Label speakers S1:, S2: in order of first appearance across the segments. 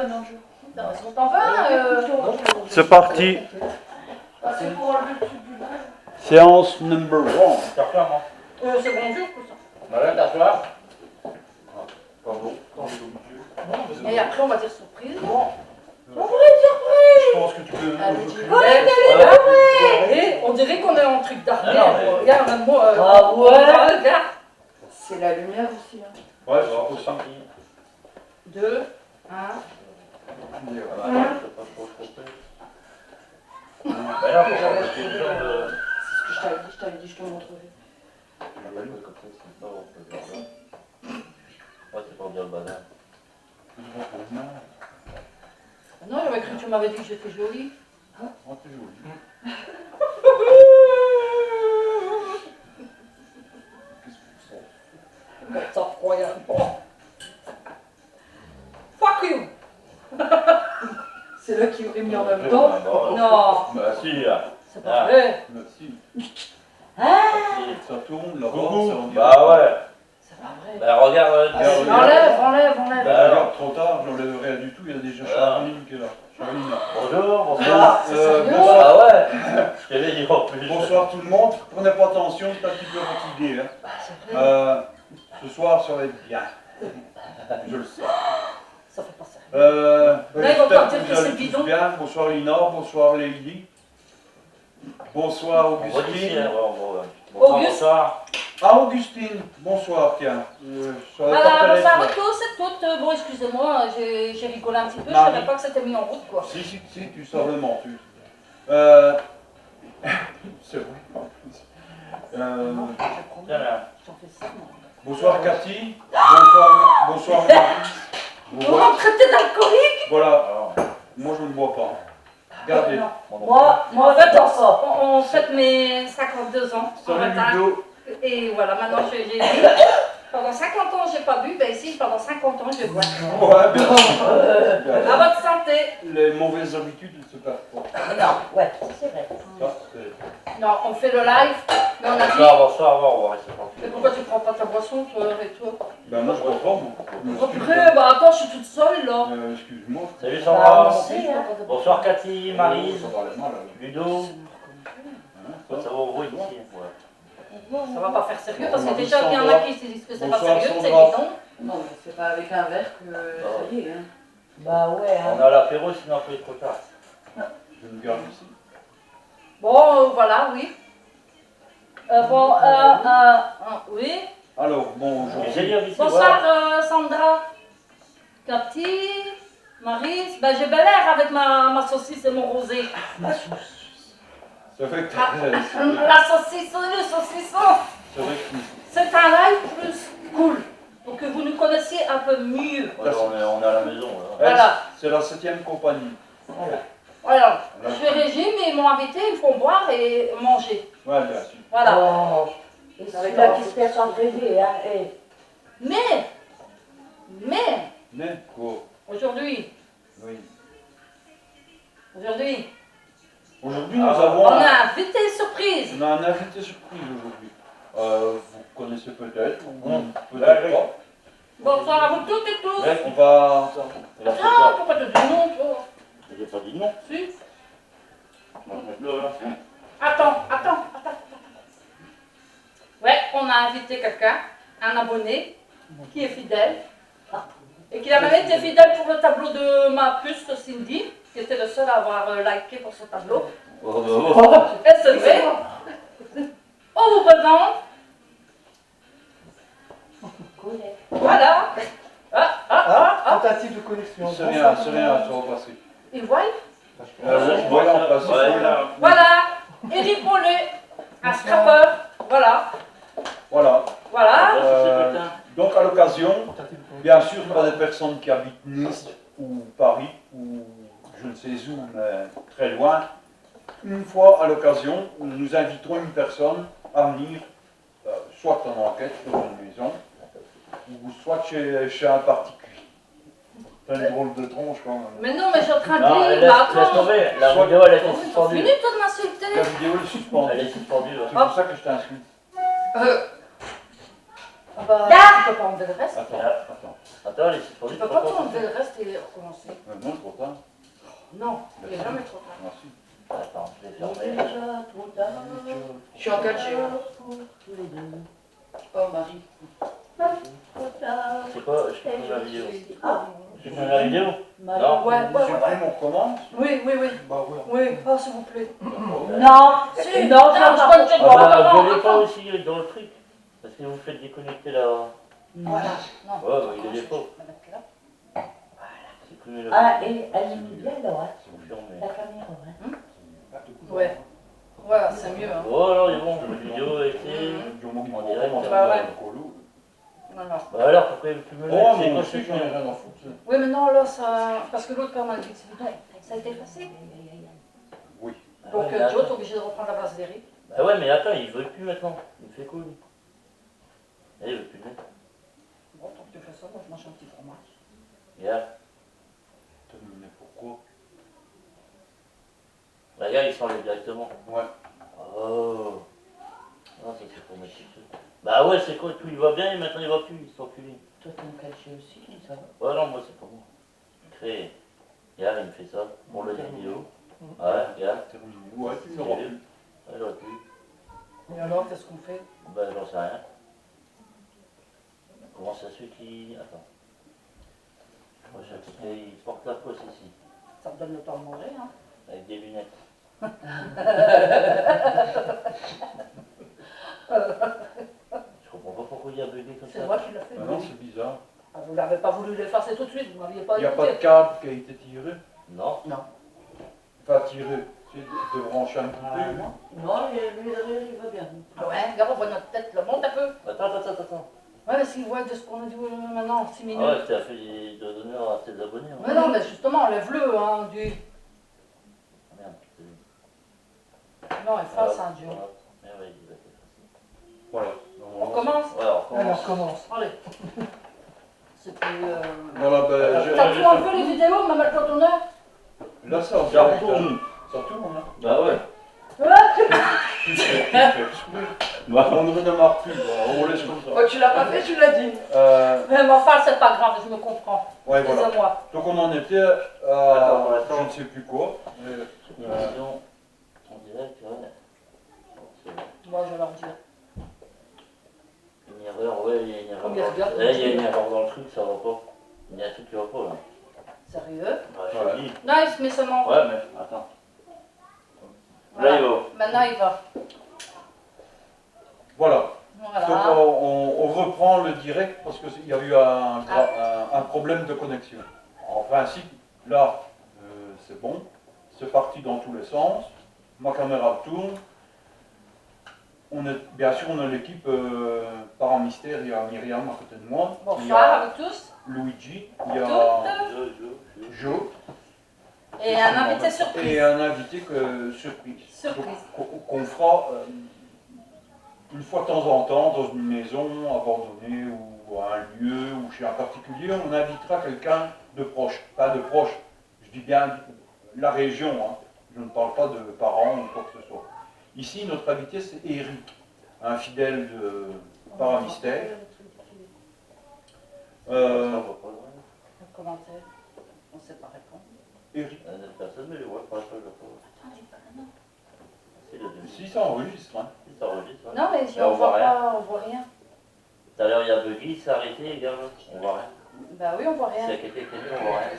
S1: non, je... t'en vas
S2: C'est parti.
S1: C'est pour enlever le truc du bras.
S2: Séance number 1.
S1: C'est bon Dieu, tout ça.
S3: Voilà, t'asseoir. Pardon.
S1: Et après, on va dire surprise.
S2: Je pense que tu peux.
S1: Et on dirait qu'on est en truc d'armée.
S3: Ah non, mais-
S1: Regarde, même moi.
S4: Ah ouais.
S1: Regarde.
S4: C'est la lumière aussi. Hein.
S2: Ouais, c'est possible.
S1: 2, 1.
S4: C'est ce que je t'avais dit, je te montrerai.
S3: Ouais, c'est pour dire le bazar.
S1: Non, j'avais cru que tu m'avais dit que j'étais jolie.
S2: Oh, t'es joli.
S1: C'est incroyable. Fuck you.
S4: C'est là qui est mis en même temps.
S1: Non,
S3: Bah si,
S1: c'est pas vrai.
S2: Merci.
S3: si.
S2: Ça tourne là-bas.
S3: Coucou.
S2: ça, on dirait.
S3: Bah ouais.
S1: C'est pas vrai.
S3: Bah regarde.
S1: Enlève.
S2: Bah, regarde, trop tard, j'enlève rien du tout, il y a déjà Charline qui est là. Charline là.
S3: Bonjour, bonsoir.
S2: Bonsoir.
S3: Ah ouais. Je t'avais dit en plus.
S2: Bonsoir tout le monde, prenez pas attention, c'est un petit peu fatigué. Hein.
S1: C'est vrai.
S2: Ce soir, ça va être bien. Je le sais.
S1: Ça fait pas ça.
S2: Là,
S1: ils vont pas dire que c'est bidon.
S2: Bien. Bonsoir Lina, bonsoir Lady. Bonsoir
S3: On va d'ici,
S2: Augustine.
S3: hein, ouais, on va. Bonsoir,
S1: Auguste.
S3: bonsoir.
S2: Ah Augustine, bonsoir, tiens. Je savais pas
S1: Voilà,
S2: qu'elle
S1: bonsoir à
S2: était là.
S1: tous et toutes. Bon, excusez-moi, j'ai rigolé un petit peu. Je
S2: Marie.
S1: savais pas que c'était mis en route, quoi.
S2: Si, tu savais mentir. C'est vrai.
S1: Non, je prends
S3: Tiens là.
S1: J'en fais ça, moi.
S2: Bonsoir Cathy. Bonsoir Marie.
S1: Vous me traitez d'alcoolique?
S2: Voilà,
S3: Alors,
S2: moi je ne bois pas. Regardez.
S1: Non.
S4: Moi,
S1: En fait,
S4: dans ça.
S1: on fête mes 52 ans en
S2: Salut
S1: retard.
S2: Ludo.
S1: Et voilà, maintenant j'ai dit, pendant 50 ans j'ai pas bu, ben ici pendant 50 ans je bois.
S2: Ouais, bien sûr.
S1: À votre santé.
S2: Les mauvaises habitudes ne se perdent pas.
S4: Non, ouais, c'est vrai.
S2: Ça, c'est...
S1: Non, on fait le live, mais on a dit,
S3: bonsoir, on va rester
S1: mais
S3: tranquille.
S1: pourquoi tu prends pas ta boisson toi et toi?
S2: Ben moi je bois pas, moi.
S1: Oh purée, bah attends, je suis toute seule là.
S2: Excuse-moi.
S3: Salut
S4: Bah,
S3: Sandra.
S4: on sait, hein.
S3: Bonsoir Cathy, Marie,
S2: Ça va aller mal, alors.
S3: Ludo.
S2: Hein,
S3: Ça va au bruit ici. Ouais.
S1: Ça va pas faire sérieux parce
S2: On
S1: que
S2: a vu
S1: déjà qu'il y en a
S2: Sandra.
S1: qui se disent que c'est pas
S2: Bonsoir,
S1: sérieux, c'est
S2: Sandra.
S1: bidon.
S4: Non, mais c'est pas avec un verre que ça y est. Hein. Bah ouais,
S3: On
S4: hein.
S3: a l'apéro sinon après il est trop tard.
S2: Je me garde ici.
S1: Bon, voilà, oui. Oui.
S2: Alors, bon,
S3: J'ai
S2: aujourd'hui,
S3: dit ici.
S1: Bonsoir Sandra, Cathy, Marie. Ben, j'ai bel air avec ma saucisse et mon rosé.
S2: ça fait que
S1: La saucisse, le saucisson.
S2: c'est vrai que
S1: C'est un live plus cool. Pour que vous nous connaissiez un peu mieux.
S3: Ouais, on est à la maison. Là.
S1: Voilà.
S2: c'est la 7e compagnie.
S1: Alors, je fais régime et ils m'ont invité, ils me font boire et manger.
S2: Ouais, bien sûr.
S1: Voilà.
S4: Oh. Et celui-là qui se cache en rêver, hein. Eh.
S1: Mais,
S2: Mais quoi?
S1: aujourd'hui,
S2: Oui.
S1: aujourd'hui,
S2: Aujourd'hui, nous
S3: Ah.
S2: avons
S1: on a un invité surprise.
S2: on a un invité surprise aujourd'hui. Vous connaissez peut-être, ou peut-être
S3: Ouais,
S2: pas.
S1: Bonsoir à vous toutes et tous.
S3: Ouais.
S2: On va...
S3: Il a fait
S1: Ah,
S3: ça.
S1: pourquoi tu dis non, toi?
S3: J'ai pas dit non.
S1: Si.
S3: On va se mettre là.
S1: Attends. Ouais, on a invité quelqu'un, un abonné, qui est fidèle. Et qui a même été fidèle pour le tableau de ma puce Cindy, qui était le seul à avoir liké pour ce tableau. Et c'est vrai. On vous présente. Voilà.
S5: Tentative de connexion.
S2: C'est rien, ça va passer.
S1: Ils voient.
S2: Voilà, on passe.
S1: Voilà. Eric Rollet, un scrapper. Voilà.
S2: Voilà. Donc à l'occasion,
S5: Tentative de connexion.
S2: bien sûr, pas des personnes qui habitent Nice ou Paris ou je ne sais où, mais très loin. Une fois à l'occasion, nous inviterons une personne à venir, soit en enquête dans une maison, ou soit chez un particulier. T'as une drôle de tronche quand même.
S1: Mais non, mais je suis en train de
S3: Non,
S1: dire.
S3: laisse
S1: Attends.
S3: tomber. La vidéo elle est
S1: T'as
S3: suspendue.
S1: fini toi de m'insulter?
S2: La vidéo est suspendue.
S3: Elle est suspendue.
S2: C'est pour ça que je t'insulte.
S1: Ah bah,
S4: Da
S1: tu peux pas enlever le reste.
S2: Attends.
S3: Attends, allez, c'est pour
S1: Tu
S3: lui.
S1: peux pas t'enlever le reste et recommencer.
S2: Non, trop tard.
S1: Non, il n'est jamais trop tard.
S2: Merci.
S3: Attends, je vais fermer.
S4: Déjà trop tard.
S1: Je suis en 4G.
S4: Pour tous les deux.
S1: Oh, Marie.
S4: Trop tard.
S3: C'est quoi? Je fais la vidéo.
S4: Ah,
S3: Je fais la vidéo?
S4: Marie.
S3: Non.
S1: Ouais, ouais,
S2: Tu
S1: ouais.
S2: veux qu'on recommence?
S1: Oui, oui, oui.
S2: Bah oui.
S1: Oui, oh, s'il vous plaît.
S4: Non,
S1: Si,
S4: non,
S1: je
S4: je
S1: peux te
S3: Ah
S1: voir.
S3: bah,
S1: Attends,
S3: vous n'allez pas
S1: attends.
S3: aussi dans le truc. Parce que vous faites déconnecter la.
S1: Voilà. Non.
S3: Ouais, bah, il est pas.
S1: Je vais mettre là.
S3: C'est plus le.
S4: Ah, et elle est bien là, hein,
S3: C'est confirmé.
S4: la caméra, hein.
S1: Ouais. Voilà, c'est mieux. Hein.
S3: Oh alors, il est bon, la vidéo a été.
S2: En
S3: direct.
S1: Bah ouais. Voilà.
S3: Bah alors, pourquoi il plus me
S2: Oh,
S3: mettre? C'est
S2: moi
S3: quoi
S2: aussi,
S3: ce
S2: j'en ai
S3: truc?
S2: rien à foutre.
S1: Oui, mais non, là, ça. Parce que l'autre, quand on a dit que c'est bidon, ça a été effacé.
S2: Oui.
S1: Donc,
S3: Ouais, mais
S1: Joe, t'es
S3: attends.
S1: obligé de reprendre la place d'Eric.
S3: Bah ouais, mais attends, il veut plus maintenant. Il me fait quoi lui? Eh, il veut plus le mettre.
S1: Bon, tant que tu fais ça, moi, je mange un petit fromage.
S3: Regarde.
S2: Terminé pourquoi?
S3: Regarde, il s'enlève directement.
S2: Ouais.
S3: Oh. Non, ça c'est pour mettre quelque chose. Bah ouais, c'est quoi? Tout il va bien et maintenant il va plus, il s'enculer.
S4: Toi, t'es en 4G aussi, ça va.
S3: Ouais, non, moi c'est pas moi. Créé. Regarde, il me fait ça pour la vidéo. Ouais, regarde.
S2: Terminé. Ouais, tu l'auras plus.
S3: Ouais, j'aurais pu.
S1: Et alors, qu'est-ce qu'on fait?
S3: Bah, j'en sais rien. Comment ça se fait qu'il. Attends. Moi, j'ai appliqué, il porte la poisse ici.
S1: Ça me donne le temps de manger, hein.
S3: Avec des lunettes. Je comprends pas pourquoi il y a bugué comme
S1: C'est
S3: ça.
S1: moi qui l'ai fait.
S2: Maintenant, c'est bizarre.
S1: Ah, vous n'avez pas voulu l'effacer tout de suite, vous m'aviez pas
S2: Il n'y a pas
S1: écouté.
S2: de câble qui a été tiré.
S3: Non.
S2: Pas tiré. C'est de brancher un petit peu.
S4: Non, lui, il va bien.
S1: Ah ouais, regarde, on voit notre tête, le monte un peu.
S3: Attends.
S1: Ouais, mais s'ils voient de ce qu'on a dit maintenant, 6 minutes.
S3: Ah ouais, tu as fait de l'honneur à tes abonnés. Hein.
S1: Mais non, mais justement, enlève-le, hein, du.
S3: Merde,
S1: Non, efface, hein, Dieu.
S3: Merde, ouais, il va t'effacer.
S2: Voilà.
S1: On recommence.
S3: Ouais, on recommence.
S1: Alors, commence. Allez. C'était.
S2: Voilà, ben,
S1: T'as tout enlevé les vidéos, même avec le tourneur?
S2: là, ça
S3: Ça
S2: retourne.
S3: retourne.
S2: Ça retourne, hein.
S3: Bah ouais.
S2: André de Marty, on laisse comme ça.
S1: Oh, tu l'as pas fait, tu l'as dit. Mais enfin, c'est pas grave, je me comprends.
S2: Ouais, voilà.
S1: Excusez-moi.
S2: Donc on en était
S3: Attends.
S2: je ne sais plus quoi.
S3: Attention. En direct, ouais. Bon, c'est bon.
S1: Moi, je vais leur dire.
S3: Une erreur, ouais, il y a une erreur.
S1: Oh, mais regarde,
S3: Il y a une erreur dans le truc, ça va pas. Il y a un truc qui va pas là.
S1: Sérieux?
S3: Bah, je
S2: Voilà.
S3: te dis.
S1: Nice, mais seulement.
S3: Ouais, mais attends.
S1: Voilà.
S3: Là, il va.
S1: Maintenant, il va.
S2: Voilà. Donc
S1: Voilà.
S2: on reprend le direct parce qu'il y a eu un problème de connexion. En principe, là, c'est bon. C'est parti dans tous les sens. Ma caméra tourne. Bien sûr, on a l'équipe Paramystère. Il y a Myriam à côté de moi. Il y
S1: Bonsoir
S2: a
S1: à vous tous.
S2: Luigi. Il y
S1: Toutes.
S2: a Joe.
S1: Et un invité surprise.
S2: Et un invité surprise.
S1: Surprise.
S2: Donc, qu'on fera une fois de temps en temps dans une maison abandonnée ou à un lieu ou chez un particulier. On invitera quelqu'un de proche. Pas de proche, je dis bien la région. Hein. Je ne parle pas de parents ou quoi que ce soit. Ici, notre invité, c'est Eric, un fidèle de Paramystère.
S3: Ça va pas, ouais.
S1: Un commentaire. On ne sait pas répondre.
S2: Eric.
S3: Personne ne les voit, pas ça, je le vois.
S1: Attends, dis pas non.
S3: C'est le début.
S2: Si, ça enregistre. Hein.
S3: Si ça enregistre, ouais.
S1: Non, mais si
S3: Mais
S1: on
S3: on voit
S1: voit
S3: rien.
S1: pas, on voit rien.
S3: Tout à l'heure, il y a Buggy, il s'est arrêté, les gars, on voit rien.
S1: Bah oui, on voit
S3: C'est
S1: rien.
S3: à côté, on voit rien.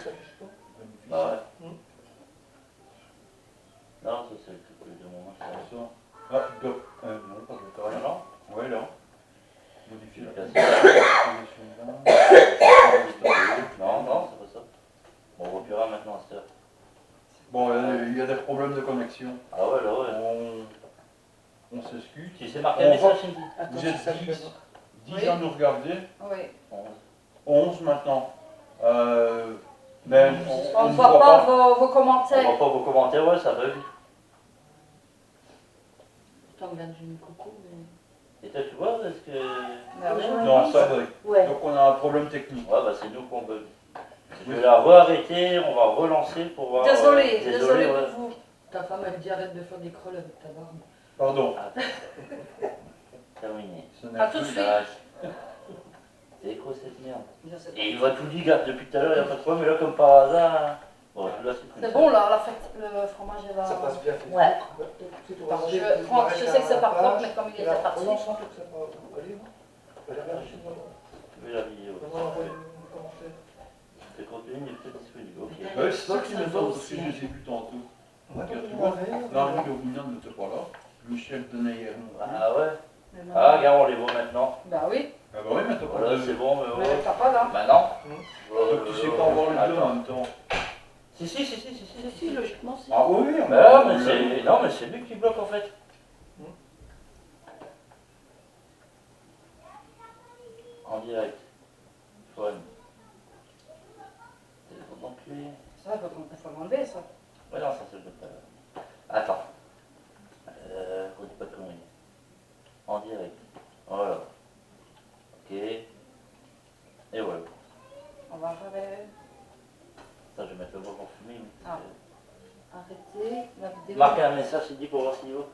S3: Bah ouais. Non, ça c'est le truc de mon
S2: Comme
S3: match.
S2: ça. Ah, non, pas de carré.
S3: Non.
S2: Ouais, là. Modifier la
S3: Non, c'est pas ça. Bon, on voit plus rien maintenant à cette heure.
S2: Bon, il y a des problèmes de connexion.
S3: Ah ouais, là ouais.
S2: On s'excuse.
S3: Tu sais marquer un
S2: On
S3: message,
S2: va-
S3: Cindy?
S4: Attends,
S2: Vous
S4: c'est
S2: êtes
S4: ça que je
S2: 10,
S4: veux voir.
S2: 10 à nous regarder,
S1: Oui.
S2: 11 maintenant. Mais
S1: On
S2: ne
S1: ne voit pas vos commentaires.
S3: On voit pas vos commentaires, ouais, ça bug.
S4: Pourtant, on vient de dire coucou, mais.
S3: Et toi, tu vois, est-ce que.
S1: Bah oui.
S2: Non, ça bug.
S4: Ouais.
S2: Donc on a un problème technique.
S3: Ouais, bah c'est nous qu'on bug. Je vais la re-arrêter, on va relancer pour voir.
S1: Désolé, désolé
S3: ouais.
S1: pour vous.
S4: Ta femme, elle dit arrête de faire des crolls avec ta barbe.
S2: Pardon.
S3: Terminé.
S2: Ce n'est
S1: À tout de
S2: plus-
S1: suite.
S3: Lâche. C'est quoi cette merde?
S1: Je sais pas.
S3: Et il va tout dire, garde depuis tout à l'heure, il n'y a pas de problème, mais là, comme par hasard. Bon, là,
S1: C'est bon là, la fête, le fromage est là.
S4: Ça passe bien.
S1: Ouais.
S4: C'est tout.
S1: Je sais que c'est pas propre, mais comme il était parti.
S4: Non, je sens que c'est pas. Allez,
S3: Tu veux la vidéo? Le contenu n'est peut-être disponible, ok.
S2: Ouais, c'est ça qui m'étonne parce que je les ai vus tantôt. Regarde, tu vois, Marie Lovina n'était pas là. Michel Denayer non plus.
S3: Ah ouais? Ah, regarde, on les voit maintenant.
S1: Bah oui,
S2: Ah bah oui, mais t'as pas
S3: Voilà,
S2: de...
S3: c'est bon, mais
S1: mais
S3: ouais.
S1: t'as pas là.
S3: Bah non.
S2: Donc tu sais pas voir les deux en même temps.
S3: Si,
S1: Si, logiquement, si.
S2: Ah oui, on
S3: Bah,
S2: a-
S3: mais c'est... Non, mais c'est lui qui bloque en fait. En direct. Fun. Téléphone d'enculé.
S1: Ça, il faut l'enlever, ça.
S3: Ouais, non, ça c'est le pas. Attends. On dit pas de conneries. En direct. Voilà. Ok. Et voilà.
S1: On va arrêter.
S3: Ça, je vais mettre le mot pour fumer. Mais
S1: Ah. Arrêter la vidéo.
S3: marquez un message, c'est dit pour voir s'il vaut.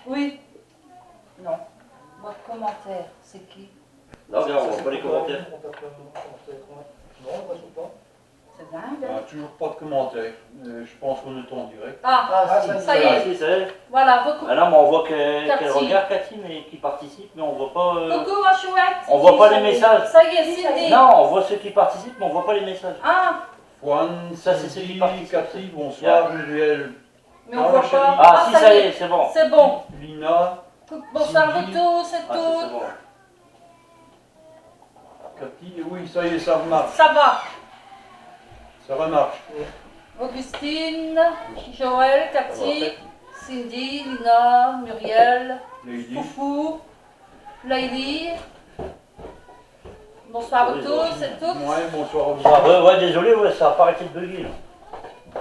S1: Oui. Non. Votre commentaire, c'est qui?
S3: Là, regarde, on voit pas les commentaires.
S4: Non, on ne pas.
S1: C'est dingue.
S2: On a toujours pas de commentaires. Je pense qu'on est en direct.
S1: Ah, ça y
S3: Ah,
S1: est.
S3: si, ça y est.
S1: Voilà,
S3: Ah non, mais on voit qu'elle
S1: Cathy.
S3: regarde Cathy, mais qui participe, mais on voit pas.
S1: Coucou, ma chouette.
S3: On voit pas les messages.
S1: Ça y est, Cindy.
S3: Non, on voit ceux qui participent, mais on voit pas les messages.
S1: Ah,
S2: Juan,
S3: Ça, c'est celui qui
S2: Cindy,
S3: participe.
S2: Cathy, bonsoir, Muriel,
S1: mais on voit pas.
S3: Ah, si, ça y est, c'est bon.
S1: C'est bon.
S2: Lina,
S1: Bonsoir
S2: Cindy.
S1: vous tous et
S3: Ah, ça, c'est
S1: toutes.
S3: bon.
S2: Cathy, oui, ça y est, ça remarche.
S1: Ça va.
S2: Ça remarche.
S1: Augustine, Joël, Cathy, Cindy, Lina, Muriel,
S2: Lady.
S1: Foufou, Lady. Bonsoir vous tous et toutes.
S2: Ouais, bonsoir à vous.
S3: Ah, ouais, désolé, ouais, ça a pas arrêté de bugger. Là.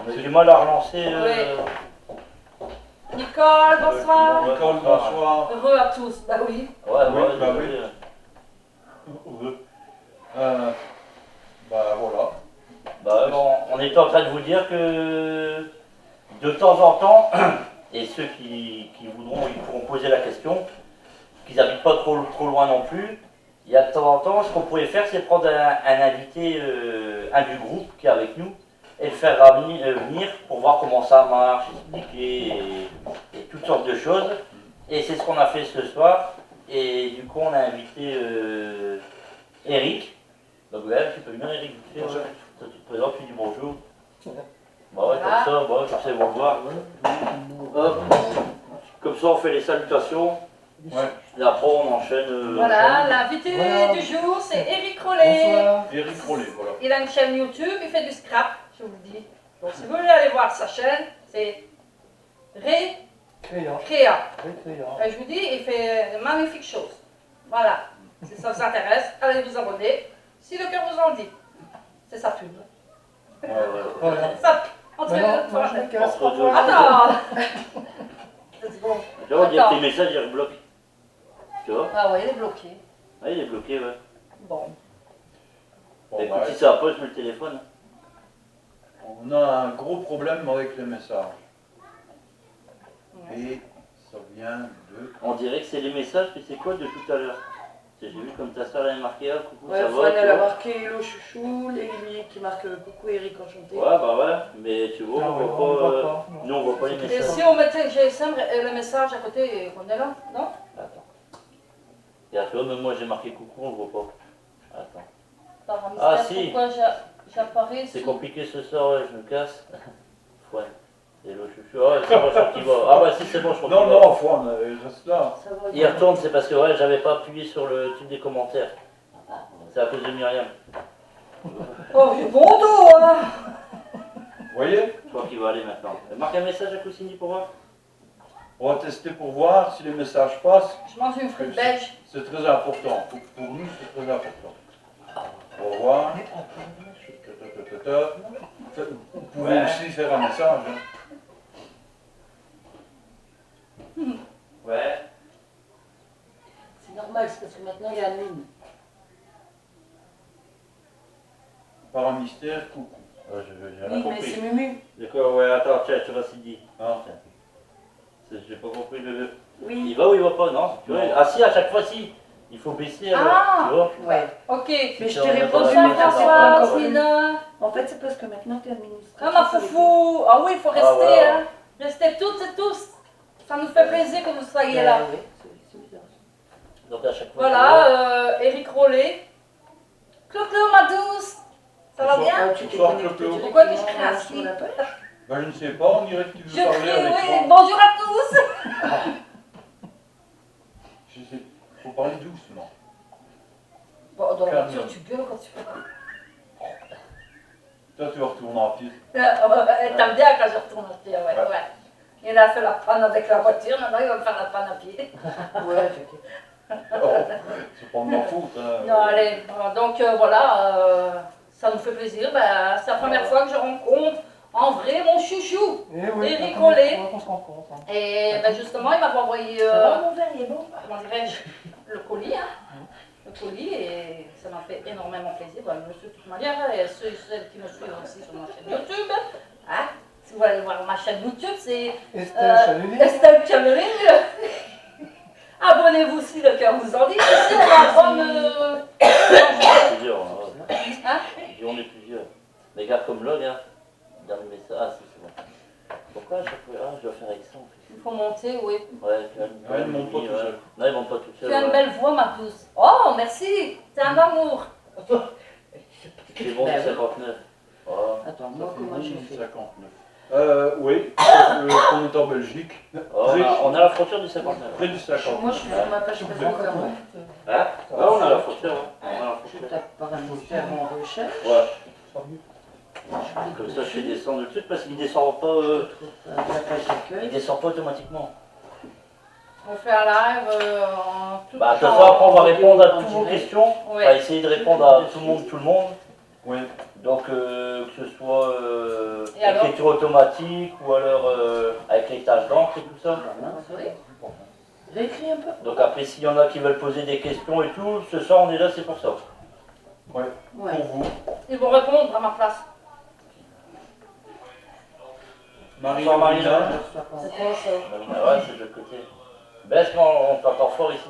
S3: On a du mal à relancer.
S1: Nicole, bonsoir.
S3: Ouais,
S2: Nicole, bonsoir.
S1: Heureux à tous. Bah oui.
S3: Ouais,
S2: Oui,
S3: ouais,
S2: bah
S3: désolé.
S2: Bah voilà.
S3: Bah, bon, on était en train de vous dire que de temps en temps, et ceux qui voudront, ils pourront poser la question, qu'ils n'habitent pas trop loin non plus. Il y a de temps en temps, ce qu'on pourrait faire, c'est prendre un invité, un du groupe qui est avec nous, et le faire venir pour voir comment ça marche, expliquer, et toutes sortes de choses. Et c'est ce qu'on a fait ce soir. Et du coup, on a invité Eric. Donc, ouais, tu peux venir, Eric, vite fait, ouais. Toi, tu te présentes, tu dis bonjour. Bah ouais,
S1: Voilà.
S3: comme ça, bah, comme ça, ils vont le voir. Hop. Comme ça, on fait les salutations.
S2: Ouais.
S3: Et après, on enchaîne.
S1: Voilà, l'invité
S4: Voilà.
S1: du jour, c'est Eric Rollet.
S4: Bonsoir.
S2: Eric Rollet, voilà.
S1: Il a une chaîne YouTube, il fait du scrap, je vous le dis. Donc si vous voulez aller voir sa chaîne, c'est
S4: Créa.
S1: Récréa.
S4: Créa.
S1: Et je vous dis, il fait de magnifiques choses. Voilà. Si ça vous intéresse, allez vous abonner. Si le cœur vous en dit. C'est sa pub.
S3: Ouais, ouais.
S4: Voilà.
S1: Ça, entre
S4: Maintenant,
S1: les
S4: moi, je me casse.
S3: Entre deux.
S1: Attends. C'est bon.
S3: Tu vois, on dit
S1: Attends.
S3: que tes messages, ils rebloquent. Tu vois?
S1: Ah ouais, il est bloqué.
S3: Ouais, il est bloqué, ouais.
S1: Bon.
S2: Bon,
S3: Écoute,
S2: bah,
S3: si ça va pas, je mets le téléphone.
S2: on a un gros problème avec les messages.
S1: Ouais.
S2: Et ça vient de...
S3: On dirait que c'est les messages, mais c'est quoi de tout à l'heure? J'ai vu comme ta soeur avait marqué, ah, coucou,
S5: Ouais,
S3: ça
S5: Fran,
S3: va,
S5: elle
S3: tu
S5: a
S3: vois?
S5: marqué Hello Chouchou, Lélie qui marque coucou Eric enchanté.
S3: Ouais, bah ouais, mais tu vois,
S4: Non,
S3: on voit
S4: on
S3: pas.
S4: voit pas.
S3: Nous, on voit pas les
S1: Et
S3: messages.
S1: si on mettait le GSM et le message à côté, on est là, non?
S3: Attends. Regarde, tu vois, même moi j'ai marqué coucou, on le voit pas. Attends.
S1: Par un
S3: Ah,
S1: mystère,
S3: si.
S1: pourquoi j'apparais
S3: C'est
S1: sous-
S3: compliqué ce soir, ouais, je me casse. Ouais. Hello chouchou. Ah ouais, c'est bon, je crois qu'il va. Ah ouais, si, c'est bon, je crois
S2: Non,
S3: qu'il va.
S2: non, Fouane, reste là.
S5: Ça va,
S3: Il retourne, c'est parce que ouais, j'avais pas appuyé sur le truc des commentaires. C'est à cause de Myriam.
S1: Oh, j'ai bon dos, hein!
S2: Vous voyez?
S3: Je crois qu'il va aller maintenant. Marque un message à Coussini pour voir.
S2: On va tester pour voir si les messages passent.
S1: Je mange une frite belge.
S2: C'est très important. Pour nous, c'est très important. Au revoir. Vous pouvez
S3: Ouais.
S2: aussi faire un message. Hein.
S3: Ouais.
S5: c'est normal, c'est parce que maintenant il y a Amine.
S2: Par un mystère, coucou.
S3: Ouais, j'ai rien
S5: Oui, mais
S3: compris.
S5: c'est Mumu.
S3: D'accord, ouais, attends, tiens, tu vas Cindy.
S2: Hein.
S3: J'ai pas compris le.
S5: Oui.
S3: Il va ou il va pas, non? Tu vois,
S2: Non.
S3: ah si, à chaque fois si. Il faut baisser,
S1: Ah.
S3: tu vois.
S4: Ouais.
S1: Ok.
S4: Mais je
S3: on
S4: t'ai
S3: a
S4: répondu,
S3: pas
S1: Bonsoir
S3: la
S4: mais ça, c'est
S3: même
S4: pas
S1: François,
S4: encore.
S1: Sina.
S4: En fait, c'est parce que maintenant, t'es administrateur.
S1: Ah ma foufou. Ah oui, il faut rester,
S3: voilà.
S1: hein. Restez toutes et tous. Ça nous fait plaisir que vous soyez là.
S4: Oui, c'est bizarre.
S3: Donc à chaque fois.
S1: Voilà, Eric Rollet. Clo-Clo, ma douce. Ça va
S2: Bonsoir.
S1: bien?
S4: Tu t'es
S2: Bonsoir,
S4: connecté
S2: Clo-Clo.
S1: Pourquoi tu
S4: directement,
S1: cries ainsi
S4: sur la page?
S2: Ben, je ne sais pas, on dirait que tu
S1: Je
S2: veux parler
S1: crie,
S2: avec
S1: oui.
S2: moi.
S1: Bonjour à tous.
S2: Je sais, faut parler doucement.
S1: Bon, dans la
S2: Calme.
S1: voiture, tu gueules quand tu fais
S2: Toi, tu vas retourner en pied.
S1: T'aimes bien quand je retourne à pied, ouais,
S2: Ouais.
S1: ouais. Il a fait la panne avec la voiture, maintenant il va me faire la panne à pied.
S4: Ouais, t'inquiète.
S2: Oh, c'est pas de ma faute. Hein.
S1: Non, allez, donc voilà, ça nous fait plaisir. Ben, c'est la première fois que je rencontre en vrai mon chouchou. Eric Rollet.
S6: On se rencontre.
S1: Et ben, justement, il m'avait envoyé,
S4: Ça va, mon verre, il est bon?
S1: comment dirais-je, le colis, hein. Le colis, et ça m'a fait énormément plaisir. Ben, monsieur, de toute manière, et ceux et celles qui me suivent aussi sur ma chaîne YouTube, hein, si vous allez voir ma chaîne YouTube, c'est
S6: Estelle Chalunet.
S1: Estelle Cameron. Abonnez-vous si le cœur vous en dit. Ici, on va prendre.
S3: On est plusieurs.
S1: Hein?
S3: Et on est plusieurs. Mais regarde comme là, regarde. Dernier message. Ah, si, c'est bon. Pourquoi à chaque fois? Ah, je dois faire avec ça en fait.
S1: Il faut monter, oui.
S3: Ouais, tu as
S2: Ouais, il monte pas tout seul.
S3: Non, il monte pas tout seul.
S1: Tu as une
S3: ouais.
S1: belle voix, ma douce. Oh, merci. C'est un amour.
S3: C'est bon,
S4: Ben
S3: c'est
S4: oui.
S3: 59. Oh.
S4: Attends,
S2: Ça
S4: moi,
S2: fait
S4: comment
S2: bon,
S4: j'ai fait?
S2: 59. Oui, on est en Belgique,
S3: Oh, on a la frontière du 59.
S2: près du 50.
S4: Moi, je suis sur ma page Facebook à moi.
S3: Hein? Ouais, on a la frontière. Hein. On a la
S4: Je
S3: frontière.
S4: tape paramilitaire en recherche.
S3: Ouais. Comme ça, je fais descendre le truc parce qu'il descend pas.
S4: Je trouve pas la page
S3: Il
S4: d'accueil.
S3: descend pas automatiquement.
S1: On fait un live en tout
S3: Bah, de toute
S1: temps.
S3: façon, après, on va répondre à toutes vos questions. On va
S1: Ouais.
S3: essayer de répondre à tout le monde.
S2: Oui,
S3: Donc, que ce soit
S1: Et alors
S3: écriture automatique ou alors avec les tâches d'encre et tout ça.
S4: Voilà.
S1: Oui.
S4: Réécris un peu.
S3: Donc, après, s'il y en a qui veulent poser des questions et tout, ce soir, on est là, c'est pour ça.
S2: ouais,
S4: Ouais.
S2: pour vous.
S1: Ils vont répondre à ma place.
S2: Marie-Lorena,
S1: C'est quoi ça?
S3: Ah ouais, c'est de l'autre côté. Baisse, on t'entend fort ici.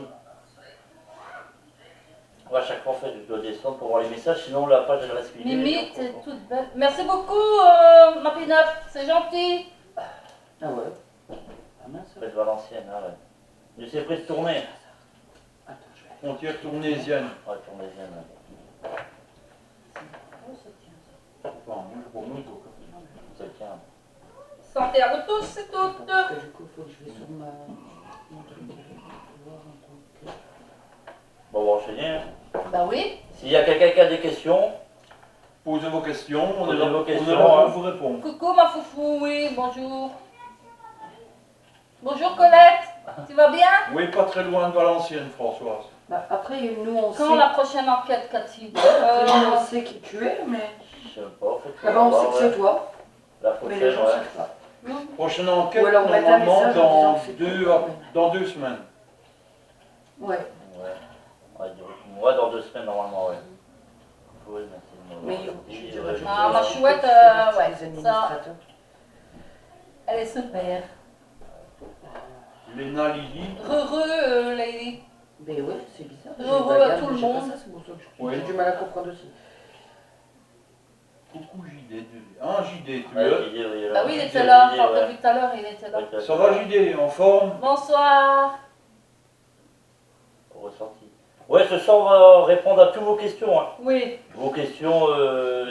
S3: Ouais, à chaque fois, en fait, je dois descendre pour voir les messages, sinon la page elle reste vidée.
S1: Mimi,
S3: donc,
S1: t'es toute belle. Merci beaucoup, ma pin-up. C'est gentil.
S4: Ah ouais. Ah mince.
S3: Presse Valenciennes, ah ouais. Je sais près de tourner.
S4: Attends, je vais.
S2: frontière tournésienne.
S3: Ouais, tournésienne. Ouais.
S2: Enfin, moi, je vois pas.
S3: Ça tient.
S1: Santé à vous tous et toutes.
S4: Parce que du coup, il faut que je vais sur mon truc pour voir un truc.
S3: Bon, on va enchaîner. Hein.
S1: Bah oui.
S3: S'il y a quelqu'un qui a des questions,
S2: Posez vos questions, on est
S3: Posez
S2: là,
S3: vos
S2: on est
S3: questions,
S2: là pour
S3: hein.
S2: vous répondre.
S1: Coucou ma foufou, oui, bonjour. Bonjour Colette, tu vas bien?
S2: Oui, pas très loin de Valenciennes, Françoise.
S4: Bah, après, nous, on
S1: Quand
S4: sait.
S1: la prochaine enquête, Cathy?
S4: Après, nous, on sait qui tu es, mais.
S3: je sais pas, en fait.
S4: Là-bas, on sait que
S3: ouais.
S4: c'est toi,
S3: La
S4: mais
S3: prochaine,
S4: les gens ne
S3: ouais.
S4: savent pas.
S2: Prochaine enquête,
S4: Ou alors mettre un
S2: normalement,
S4: message en disant que c'est
S2: dans 2 semaines.
S4: Ouais.
S3: Ouais, ouais, dans 2 semaines, normalement, ouais. Oui,
S4: Mais
S3: merci.
S4: je dirais.
S1: Ah, ma chouette, ouais,
S4: Les
S1: ça.
S4: administrateurs.
S1: Elle est super.
S2: Léna Lily,
S1: Heureux, Lady.
S4: Mais ouais, c'est bizarre.
S1: Heureux
S4: Je
S1: à
S4: regarde,
S1: tout le
S4: mais j'ai pas
S1: monde.
S4: ça, c'est pour ça que
S2: Oui.
S4: j'ai du mal à comprendre aussi.
S2: coucou JD. Ah, JD, tu
S3: Ouais,
S2: es là?
S3: j'ai dit, oui,
S1: Bah oui, il
S3: j'ai
S1: était
S3: dit,
S1: là,
S3: ouais.
S1: quand t'as vu tout à l'heure, il était là.
S3: Ouais,
S2: Ça va JD, en forme?
S1: Bonsoir.
S3: Ressenti. Ouais, ce soir, on va répondre à toutes vos questions. Hein.
S1: Oui,
S3: Vos questions,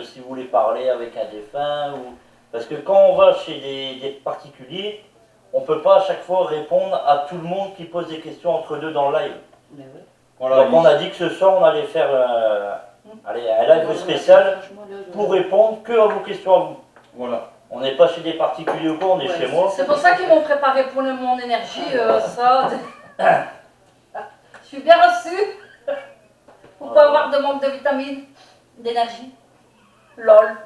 S3: si vous voulez parler avec un défunt, ou... parce que quand on va chez des particuliers, on ne peut pas à chaque fois répondre à tout le monde qui pose des questions entre deux dans le live.
S4: Mais ouais.
S2: Voilà,
S3: Donc on a dit que ce soir, on allait faire un live spécial
S4: Franchement, là, je-
S3: pour répondre que à vos questions à vous.
S2: voilà.
S3: On n'est pas chez des particuliers ou quoi, on est
S4: Ouais,
S3: chez moi.
S1: c'est pour ça qu'ils m'ont préparé pour mon énergie, ça. Je suis bien reçue. Pour pas avoir de manque de vitamines, d'énergie. LOL.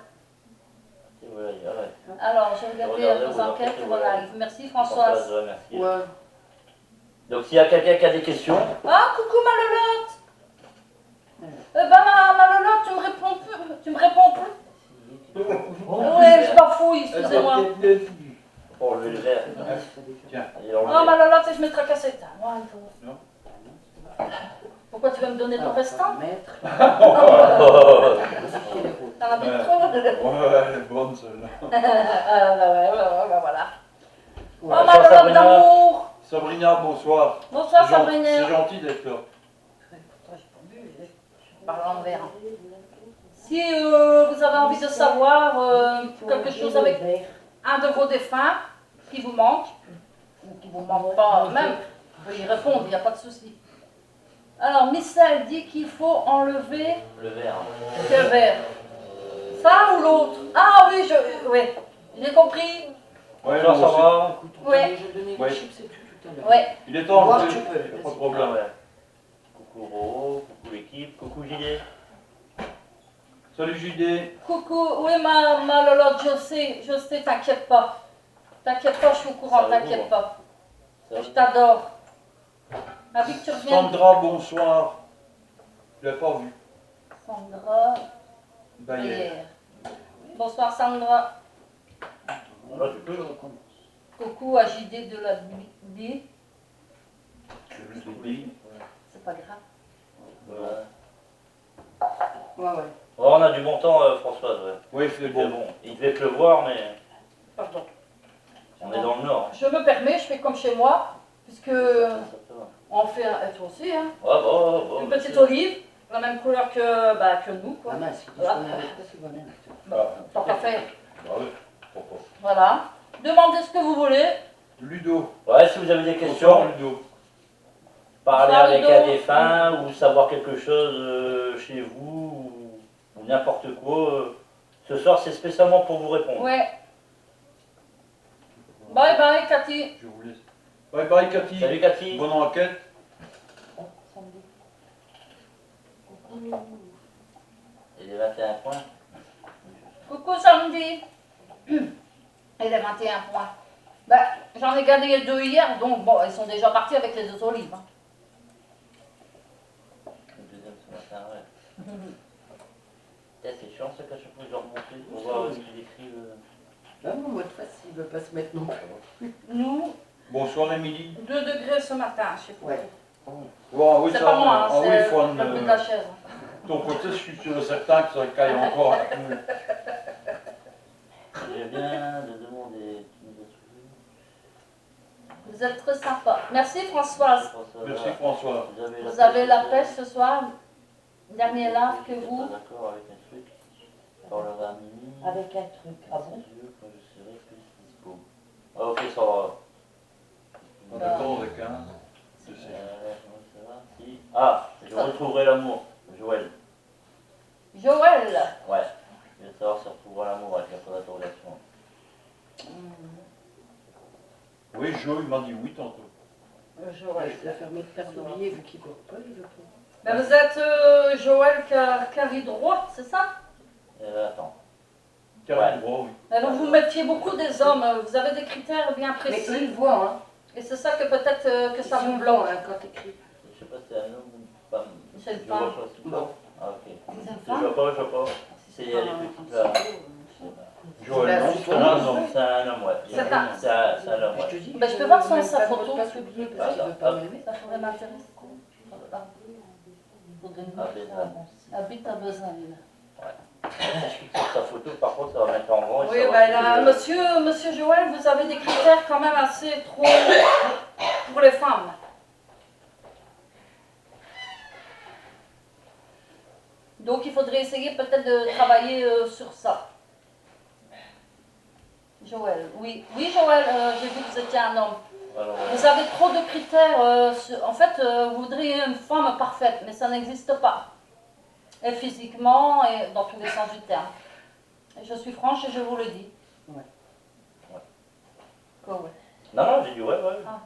S3: Ouais, ouais.
S1: Alors, j'ai regardé
S3: Regardez
S1: vos
S3: vos
S1: enquêtes
S3: enquêtes,
S1: et
S3: voilà.
S1: voilà. Merci Françoise.
S3: Ouais, merci.
S4: Ouais.
S3: Donc s'il y a quelqu'un qui a des questions,
S1: Ah, coucou ma lolotte. Eh ben ma lolotte, tu me réponds plus. Tu me réponds plus. Oui, je bafouille, excusez-moi.
S3: pour enlever le verre.
S2: Tiens.
S3: Et enlever.
S1: Ah ma lolotte, je me tracassais. Moi, il faut...
S2: Non.
S1: Faut donner ton restant.
S4: Maître.
S1: T'en as mis trop.
S2: Ouais, elle est bonne celle-là.
S1: Voilà. Oh,
S3: Bonsoir,
S1: ma love
S3: Sabrina.
S1: d'amour.
S2: Sabrina, bonsoir.
S1: Bonsoir,
S2: C'est
S1: Sabrina.
S2: gentil d'être là.
S1: Je parle en verre. Si vous avez envie de savoir quelque chose avec un de vos défunts qui vous manque, ou qui vous manque pas même, vous pouvez y répondre, il n'y a pas de souci. Alors, Michel dit qu'il faut enlever
S3: Le verre.
S1: quel verre? Ça ou l'autre? Ah oui, j'ai compris.
S2: Ouais,
S3: Bonsoir,
S2: moi
S3: ça
S2: aussi.
S3: va?
S1: Ouais.
S4: Je donnais
S2: Ouais.
S4: les chips et tout à l'heure.
S1: Ouais.
S2: Il est temps,
S4: Moi,
S2: il
S4: je
S2: n'y
S4: peux.
S2: a pas de
S3: Ah
S2: problème.
S3: ouais. Coucou Ro, coucou l'équipe, coucou JD.
S2: Salut JD.
S1: Coucou, oui ma lolotte, je sais, t'inquiète pas. T'inquiète pas, je suis au courant,
S3: Ça va,
S1: t'inquiète
S3: vous,
S1: pas.
S3: Ça va?
S1: Je t'adore. Envie que tu reviennes.
S2: Sandra, bonsoir. Je l'ai pas vu.
S1: Sandra
S2: Bayer.
S1: Bayer. Bonsoir Sandra.
S3: Là, tu peux.
S1: Coucou à JD de la B. C'est pas grave.
S3: Voilà.
S4: Ouais.
S3: Oh, on a du bon temps, Françoise. Ouais.
S2: Oui, c'est
S3: Bon.
S2: bon.
S3: Il devait pleuvoir, mais
S1: Pardon.
S3: on est dans le nord.
S1: Je me permets, je fais comme chez moi, puisque
S3: Ça va.
S1: on fait, et toi aussi, hein,
S3: Ouais, bon,
S1: une petite olive, la même couleur que nous, quoi.
S4: Ah mince, je
S1: Voilà.
S4: connais pas si bon.
S1: Bon, tant qu'à faire.
S2: Ah oui, pourquoi pas.
S1: Voilà. Demandez ce que vous voulez.
S2: Ludo.
S3: Ouais, si vous avez des
S2: Bonsoir
S3: questions,
S2: Ludo.
S3: parler
S1: Bonsoir,
S3: avec
S1: Ludo.
S3: un défunt ou savoir quelque chose chez vous ou n'importe quoi, ce soir c'est spécialement pour vous répondre.
S1: Ouais. Bye bye, Cathy.
S2: Je vous laisse. Bye bye Cathy.
S3: Salut Cathy.
S2: Bonne enquête.
S3: Et les 21 points.
S1: Coucou Sandy. Et les 21 points. Ben, j'en ai gagné 2 hier, donc bon, ils sont déjà partis avec les 2 olives. Hein.
S3: Le deuxième ce matin, ouais. C'est chiant ça qu'à chaque fois je dois remonter pour voir ce qu'il écrit.
S4: Ah non, moi de toute façon, il veut pas se mettre non plus.
S1: Nous,
S2: Bonsoir Émilie.
S1: 2 degrés ce matin, je sais pas.
S4: Ouais.
S2: Wow, oui,
S1: C'est
S2: ça,
S1: pas moi, hein,
S2: ah oui,
S1: c'est
S2: Fon,
S1: le but de la chaise.
S2: ton côté, je suis sûr et certain que ça caille encore.
S3: Je viens de demander.
S1: Vous êtes très sympa. Merci Françoise.
S2: Merci François.
S1: Vous avez la pêche ce soir. Dernier live que
S3: Vous
S1: vous.
S3: êtes pas d'accord avec un truc par le 20 minutes.
S5: Avec un truc. Ah bon?
S3: Quand je serai plus dispo. Ah, ok, ça va.
S2: On attend avec un. Je sais.
S3: Comment ça va? Si. Ah, je retrouverai l'amour. Joël.
S1: Joël.
S3: Ouais. Je veux savoir si on retrouvera l'amour avec la point d'interrogation.
S2: Oui, Jo, il m'a dit oui tantôt.
S1: Joël.
S4: Il a fermé le père d'oublier vu qu'il ne court pas, il veut pas.
S1: Ben, vous êtes Joël Carré droit, c'est ça?
S3: Attends.
S2: Carré droit, oui.
S1: Alors vous mettiez beaucoup des hommes, vous avez des critères bien
S4: Mais eux,
S1: précis.
S4: ils voient, hein.
S1: Et c'est ça que peut-être que ça
S4: Ils
S1: vous
S4: sont
S1: bloque.
S4: blancs, hein, quand t'écris.
S3: Je sais pas si c'est un homme ou une femme.
S1: C'est une
S3: Je vois
S1: femme.
S3: pas, c'est une
S4: Bon.
S3: femme. Ah, ok.
S1: C'est une
S3: Je
S1: femme?
S3: vois pas, je vois pas. C'est les petites là.
S2: Joël, non,
S4: c'est
S2: c'est un homme.
S3: C'est un homme, ouais.
S1: C'est un-
S3: C'est un homme,
S4: Je
S3: ouais.
S4: te dis,
S1: Ben, je peux voir
S4: même
S1: sa
S4: pas
S1: photo.
S4: pas s'oublier parce qu'il veut pas m'aimer.
S1: Ça pourrait m'intéresser. Faudrait une
S3: Ah,
S1: autre
S3: Bézanne.
S1: femme. Habite à Besançon.
S3: Si je clique sur sa photo, par contre, ça va mettre en grand. et
S1: Oui,
S3: ça va
S1: ben
S3: coûter,
S1: là, monsieur Joël, vous avez des critères quand même assez trop pour les femmes. Donc il faudrait essayer peut-être de travailler sur ça. Joël, oui. Oui, Joël, j'ai vu que vous étiez un homme.
S3: Alors,
S1: Vous avez trop de critères. En fait, vous voudriez une femme parfaite, mais ça n'existe pas. Et physiquement, et dans tous les sens du terme. Et je suis franche et je vous le dis.
S4: Ouais.
S3: Ouais.
S1: Quoi, ouais.
S3: non, non, j'ai dit ouais, ouais.
S1: Ah.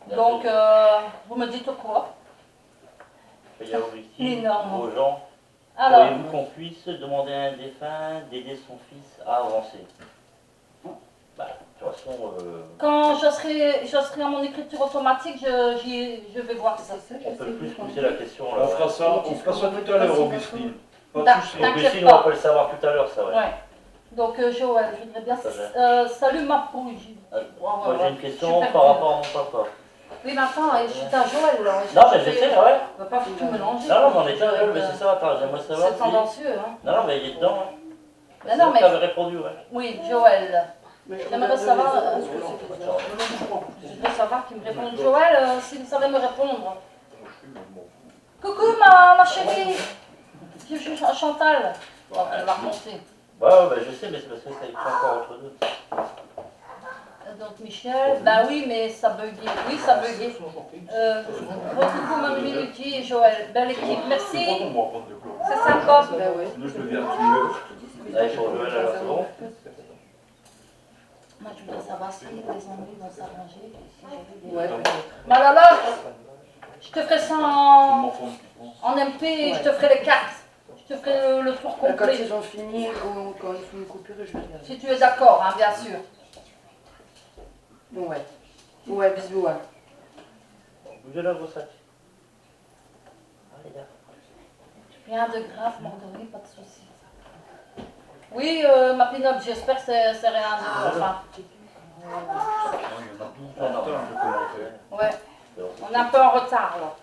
S3: Bien
S1: Donc,
S3: sûr.
S1: vous me dites quoi?
S3: Il y a ici
S1: Énorme.
S3: aux gens.
S1: Alors,
S3: Pourriez-vous qu'on puisse demander à un défunt d'aider son fils à avancer? Bah, de toute façon,
S1: quand je serai à mon écriture automatique, je vais voir ça.
S4: C'est ça,
S3: on
S4: je
S3: peut
S4: sais
S3: plus
S4: plus
S3: pousser la question là.
S2: On fera ça tout à l'heure, Augustine. Pas de
S1: D'ac-
S2: souci.
S1: d'ac-
S3: Augustine, on va pas le savoir tout à l'heure, ça, ouais.
S1: Ouais. Donc, Joël, je voudrais bien.
S3: Ça va.
S1: Salut ma pouille.
S3: Moi,
S1: ouais,
S3: j'ai
S1: ouais.
S3: une question
S1: Super
S3: par
S1: cool.
S3: rapport à mon papa.
S5: Oui, mais attends, je suis à Joël là.
S3: Non, mais je sais, ouais.
S5: On va pas tout mélanger.
S3: Non, non, mais on est déjà, mais c'est ça, attends, j'aimerais savoir.
S5: C'est tendancieux, hein.
S3: Non, non, mais il est dedans. Hein.
S5: Mais non,
S3: Tu
S5: mais.
S3: avais répondu, ouais.
S5: Oui, Joël. J'aimerais savoir.
S4: les
S5: Je veux savoir qu'il me réponde. Joël, s'il savait me répondre. Coucou ma chérie. Je suis Chantal. Bon, elle va remonter.
S3: Ouais, ouais, bah, je sais, mais c'est parce que ça écrit encore entre deux.
S5: Donc Michel, bah oui, mais ça buguait. Oui, ça buguait. Coucou mon Minuti et Joël. Belle équipe, merci. C'est sympa.
S4: Ben oui.
S2: Sinon, je deviens tueur.
S3: Allez, pour Joël, alors c'est bon.
S5: Moi, je voudrais savoir si les ennuis vont s'arranger.
S4: Ouais.
S5: Malala, je te ferai ça en MP et je te ferai les cartes. Je te ferai le tour
S4: Quand
S5: complet.
S4: ils ont fini, ou quand ils font une coupure, je vais regarder.
S5: Si tu es d'accord, hein, bien sûr.
S4: Ouais. Ouais, bisous. Ouais.
S3: Bougez la grosse sac. Allez, là.
S5: Rien de grave, Marguerite, pas de soucis. Oui, ma pin-up, j'espère que c'est rien de enfin,
S3: Ah non,
S5: ouais, on est un peu en retard là.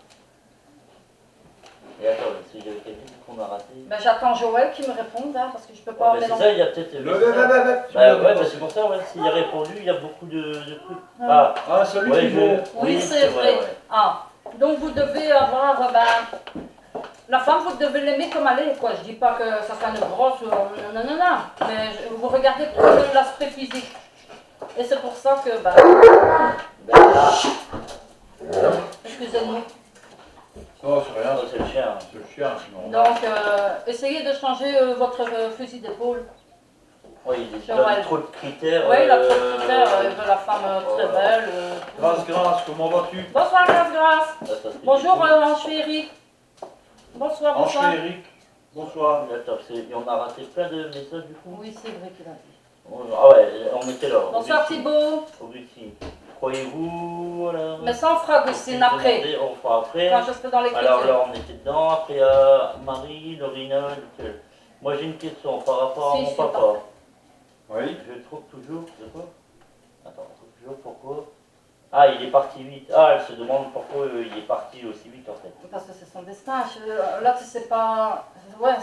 S3: et attends, si j'avais quelqu'un qu'on a raté.
S5: Ben, j'attends Joël qui me réponde, hein, parce que je peux pas
S3: Ouais, mais c'est
S5: mélanger.
S3: ça, il y a peut-être. Bah, ouais, bah, c'est pour ça, ouais, s'il a répondu, il y a beaucoup de trucs. Ah,
S2: Ah, celui
S3: ouais,
S2: qui vaut.
S5: Oui, c'est vrai.
S3: ouais.
S5: Ah, donc vous devez avoir, la femme, vous devez l'aimer comme elle est, quoi. Je dis pas que ça soit une grosse, non, non, non, mais vous regardez plutôt l'aspect physique. Et c'est pour ça que, excusez-moi.
S2: Oh, c'est rien,
S3: Non, c'est le chien.
S2: c'est le chien, sinon.
S5: Donc, essayez de changer votre fusil d'épaule.
S3: Oui, il
S5: Joël.
S3: donne trop de critères.
S5: Oui, il a trop de critères, il veut la femme très belle. Tout.
S2: Grâce, comment vas-tu?
S5: Bonsoir, Grâce.
S3: Ça se fait
S5: Bonjour,
S3: du coup.
S5: chérie. Bonsoir, bonsoir.
S2: Enchanté, Eric. Bonsoir.
S3: Attends, on a raté plein de messages du coup.
S5: Oui, c'est vrai qu'il a dit.
S3: Ah ouais, on était là.
S5: Bonsoir, Thibaut.
S3: Augustine. Croyez-vous, voilà.
S5: Mais ça, on fera Augustine après.
S3: On fera après.
S5: Quand je serai dans l'écriture.
S3: Alors là, on était dedans. Après, Marie, Lorina, Nickel. Moi, j'ai une question par rapport
S5: Si,
S3: à
S5: je
S3: mon
S5: suis
S3: papa.
S5: parfaite.
S2: Oui.
S3: Je trouve toujours. De quoi? Attends, je trouve toujours pourquoi. Ah, il est parti vite. Ah, elle se demande pourquoi il est parti aussi vite en fait.
S5: Parce que c'est son destin. Là, tu sais pas. Ouais,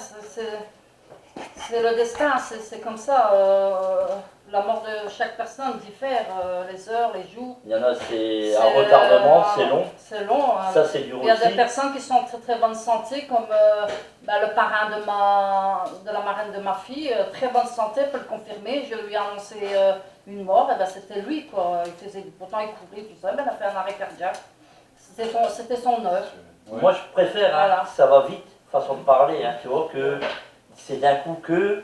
S5: c'est le destin, c'est comme ça. La mort de chaque personne diffère, les heures, les jours.
S3: Il y en a, c'est un retardement, c'est long.
S5: C'est long. Hein.
S3: Ça, c'est dur
S5: Il y a
S3: aussi.
S5: des personnes qui sont en très très bonne santé, comme le parrain de la marraine de ma fille, très bonne santé, peut le confirmer. Je lui ai annoncé une mort, et ben c'était lui quoi. Pourtant il courait tout ça, ben, il a fait un arrêt cardiaque. C'était son œuvre.
S2: Ouais.
S3: Moi, je préfère, hein,
S5: Voilà.
S3: ça va vite, façon de parler, hein, tu vois, que c'est d'un coup que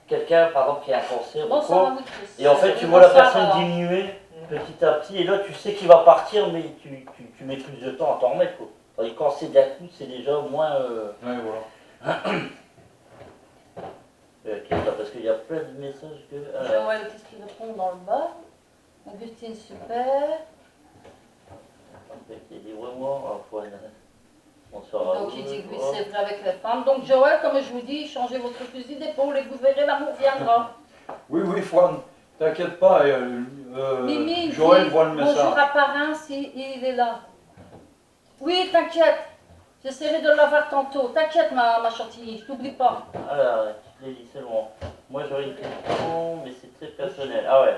S3: quelqu'un, par exemple, qui a un cancer ou
S5: Bonsoir
S3: quoi,
S5: à vous tous.
S3: et en fait, tu vois la
S5: Bonsoir,
S3: personne diminuer petit à petit, et là, tu sais qu'il va partir, mais tu mets plus de temps à t'en remettre, quoi. Tandis que quand c'est d'un coup, c'est déjà moins...
S2: Ouais, voilà.
S3: parce qu'il y a plein de messages que...
S5: Joël, qu'est-ce qu'il répond dans le bas? Augustine, super.
S3: Libre-moi, Antoine. Bonsoir à
S5: Donc
S3: vous.
S5: il dit que oui, c'est vrai avec les femmes. Donc Joël, comme je vous dis, changez votre fusil d'épaule et vous verrez, l'amour viendra.
S2: Oui, oui, Fouane, t'inquiète pas,
S5: Mimi,
S2: Joël
S5: dis
S2: voit le
S5: bonjour
S2: message.
S5: à Parrain s'il est là. Oui, t'inquiète. J'essaierai de l'avoir tantôt. T'inquiète, ma chantilly, je t'oublie pas.
S3: Alors, je l'ai dit, c'est bon. Moi, j'aurais une question, mais c'est très personnel. Ah ouais.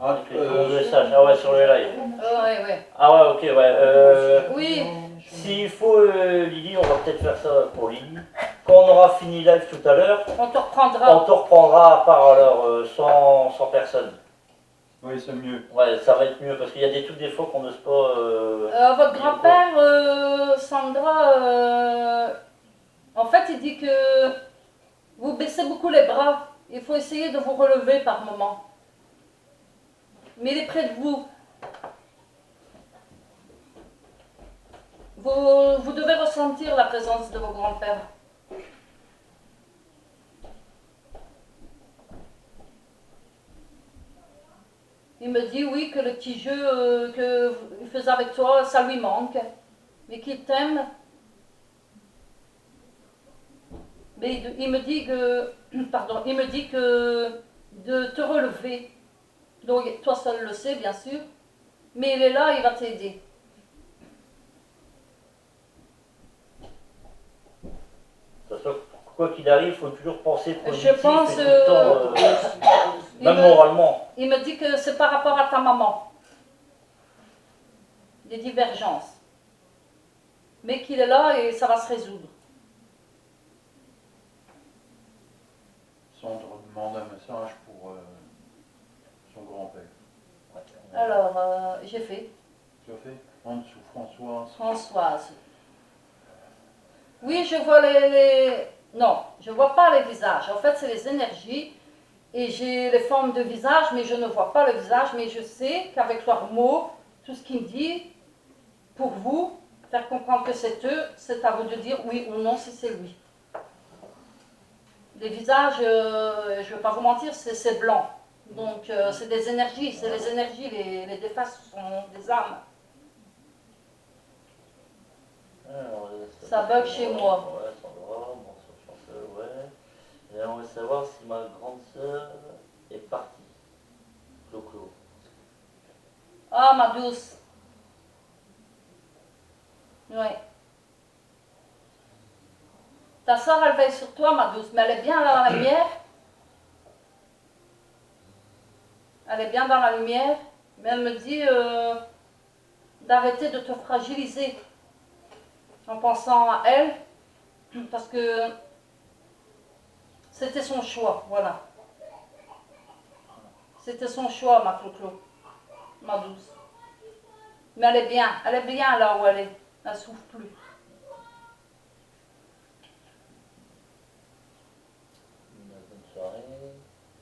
S2: Ah,
S3: Ah ouais, sur le live.
S5: Ouais.
S3: Ah ouais, ok, ouais.
S5: Oui,
S3: S'il faut, Lily, on va peut-être faire ça pour Lily. Quand on aura fini live tout à l'heure,
S5: on te
S3: on
S5: reprendra.
S3: te reprendra à part alors 100 personnes.
S2: oui, c'est mieux.
S3: Ouais, ça va être mieux parce qu'il y a des trucs des fois qu'on n'ose pas.
S5: Votre grand-père, Sandra, en fait, il dit que vous baissez beaucoup les bras. Il faut essayer de vous relever par moment. Mais il est près de vous. Vous devez ressentir la présence de vos grands-pères. Il me dit oui que le petit jeu qu'il faisait avec toi, ça lui manque. Mais qu'il t'aime. Mais il me dit que, pardon, il me dit que de te relever. Donc toi seul le sais bien sûr. Mais il est là, il va t'aider.
S3: quoi qu'il arrive, il faut toujours penser positif.
S5: Je pense,
S3: et tout le temps, même moralement.
S5: Il me dit que c'est par rapport à ta maman. Des divergences. Mais qu'il est là et ça va se résoudre.
S2: Sandre demande un message pour son grand-père.
S5: Alors, j'ai fait.
S2: Tu as fait en dessous, Françoise.
S5: Françoise. Oui, je vois les... Non, je ne vois pas les visages. En fait, c'est les énergies. Et j'ai les formes de visage, mais je ne vois pas le visage. Mais je sais qu'avec leurs mots, tout ce qu'ils me disent, pour vous, faire comprendre que c'est eux, c'est à vous de dire oui ou non si c'est lui. Les visages, je ne vais pas vous mentir, c'est blanc. Donc, c'est des énergies. C'est les énergies, les défaces sont des âmes.
S3: Alors,
S5: Ça bug chez moi.
S3: Ouais, ça va, bon, ça change, ouais. Et on veut savoir si ma grande sœur est partie. Clo-clo.
S5: Ah, ma douce. Oui. Ta soeur, elle veille sur toi, ma douce, mais elle est bien dans la lumière. Elle est bien dans la lumière, mais elle me dit d'arrêter de te fragiliser en pensant à elle, parce que c'était son choix, voilà. C'était son choix, ma Clo-Clo, ma douce. Mais elle est bien là où elle est, elle ne souffre plus.
S3: Bonne soirée.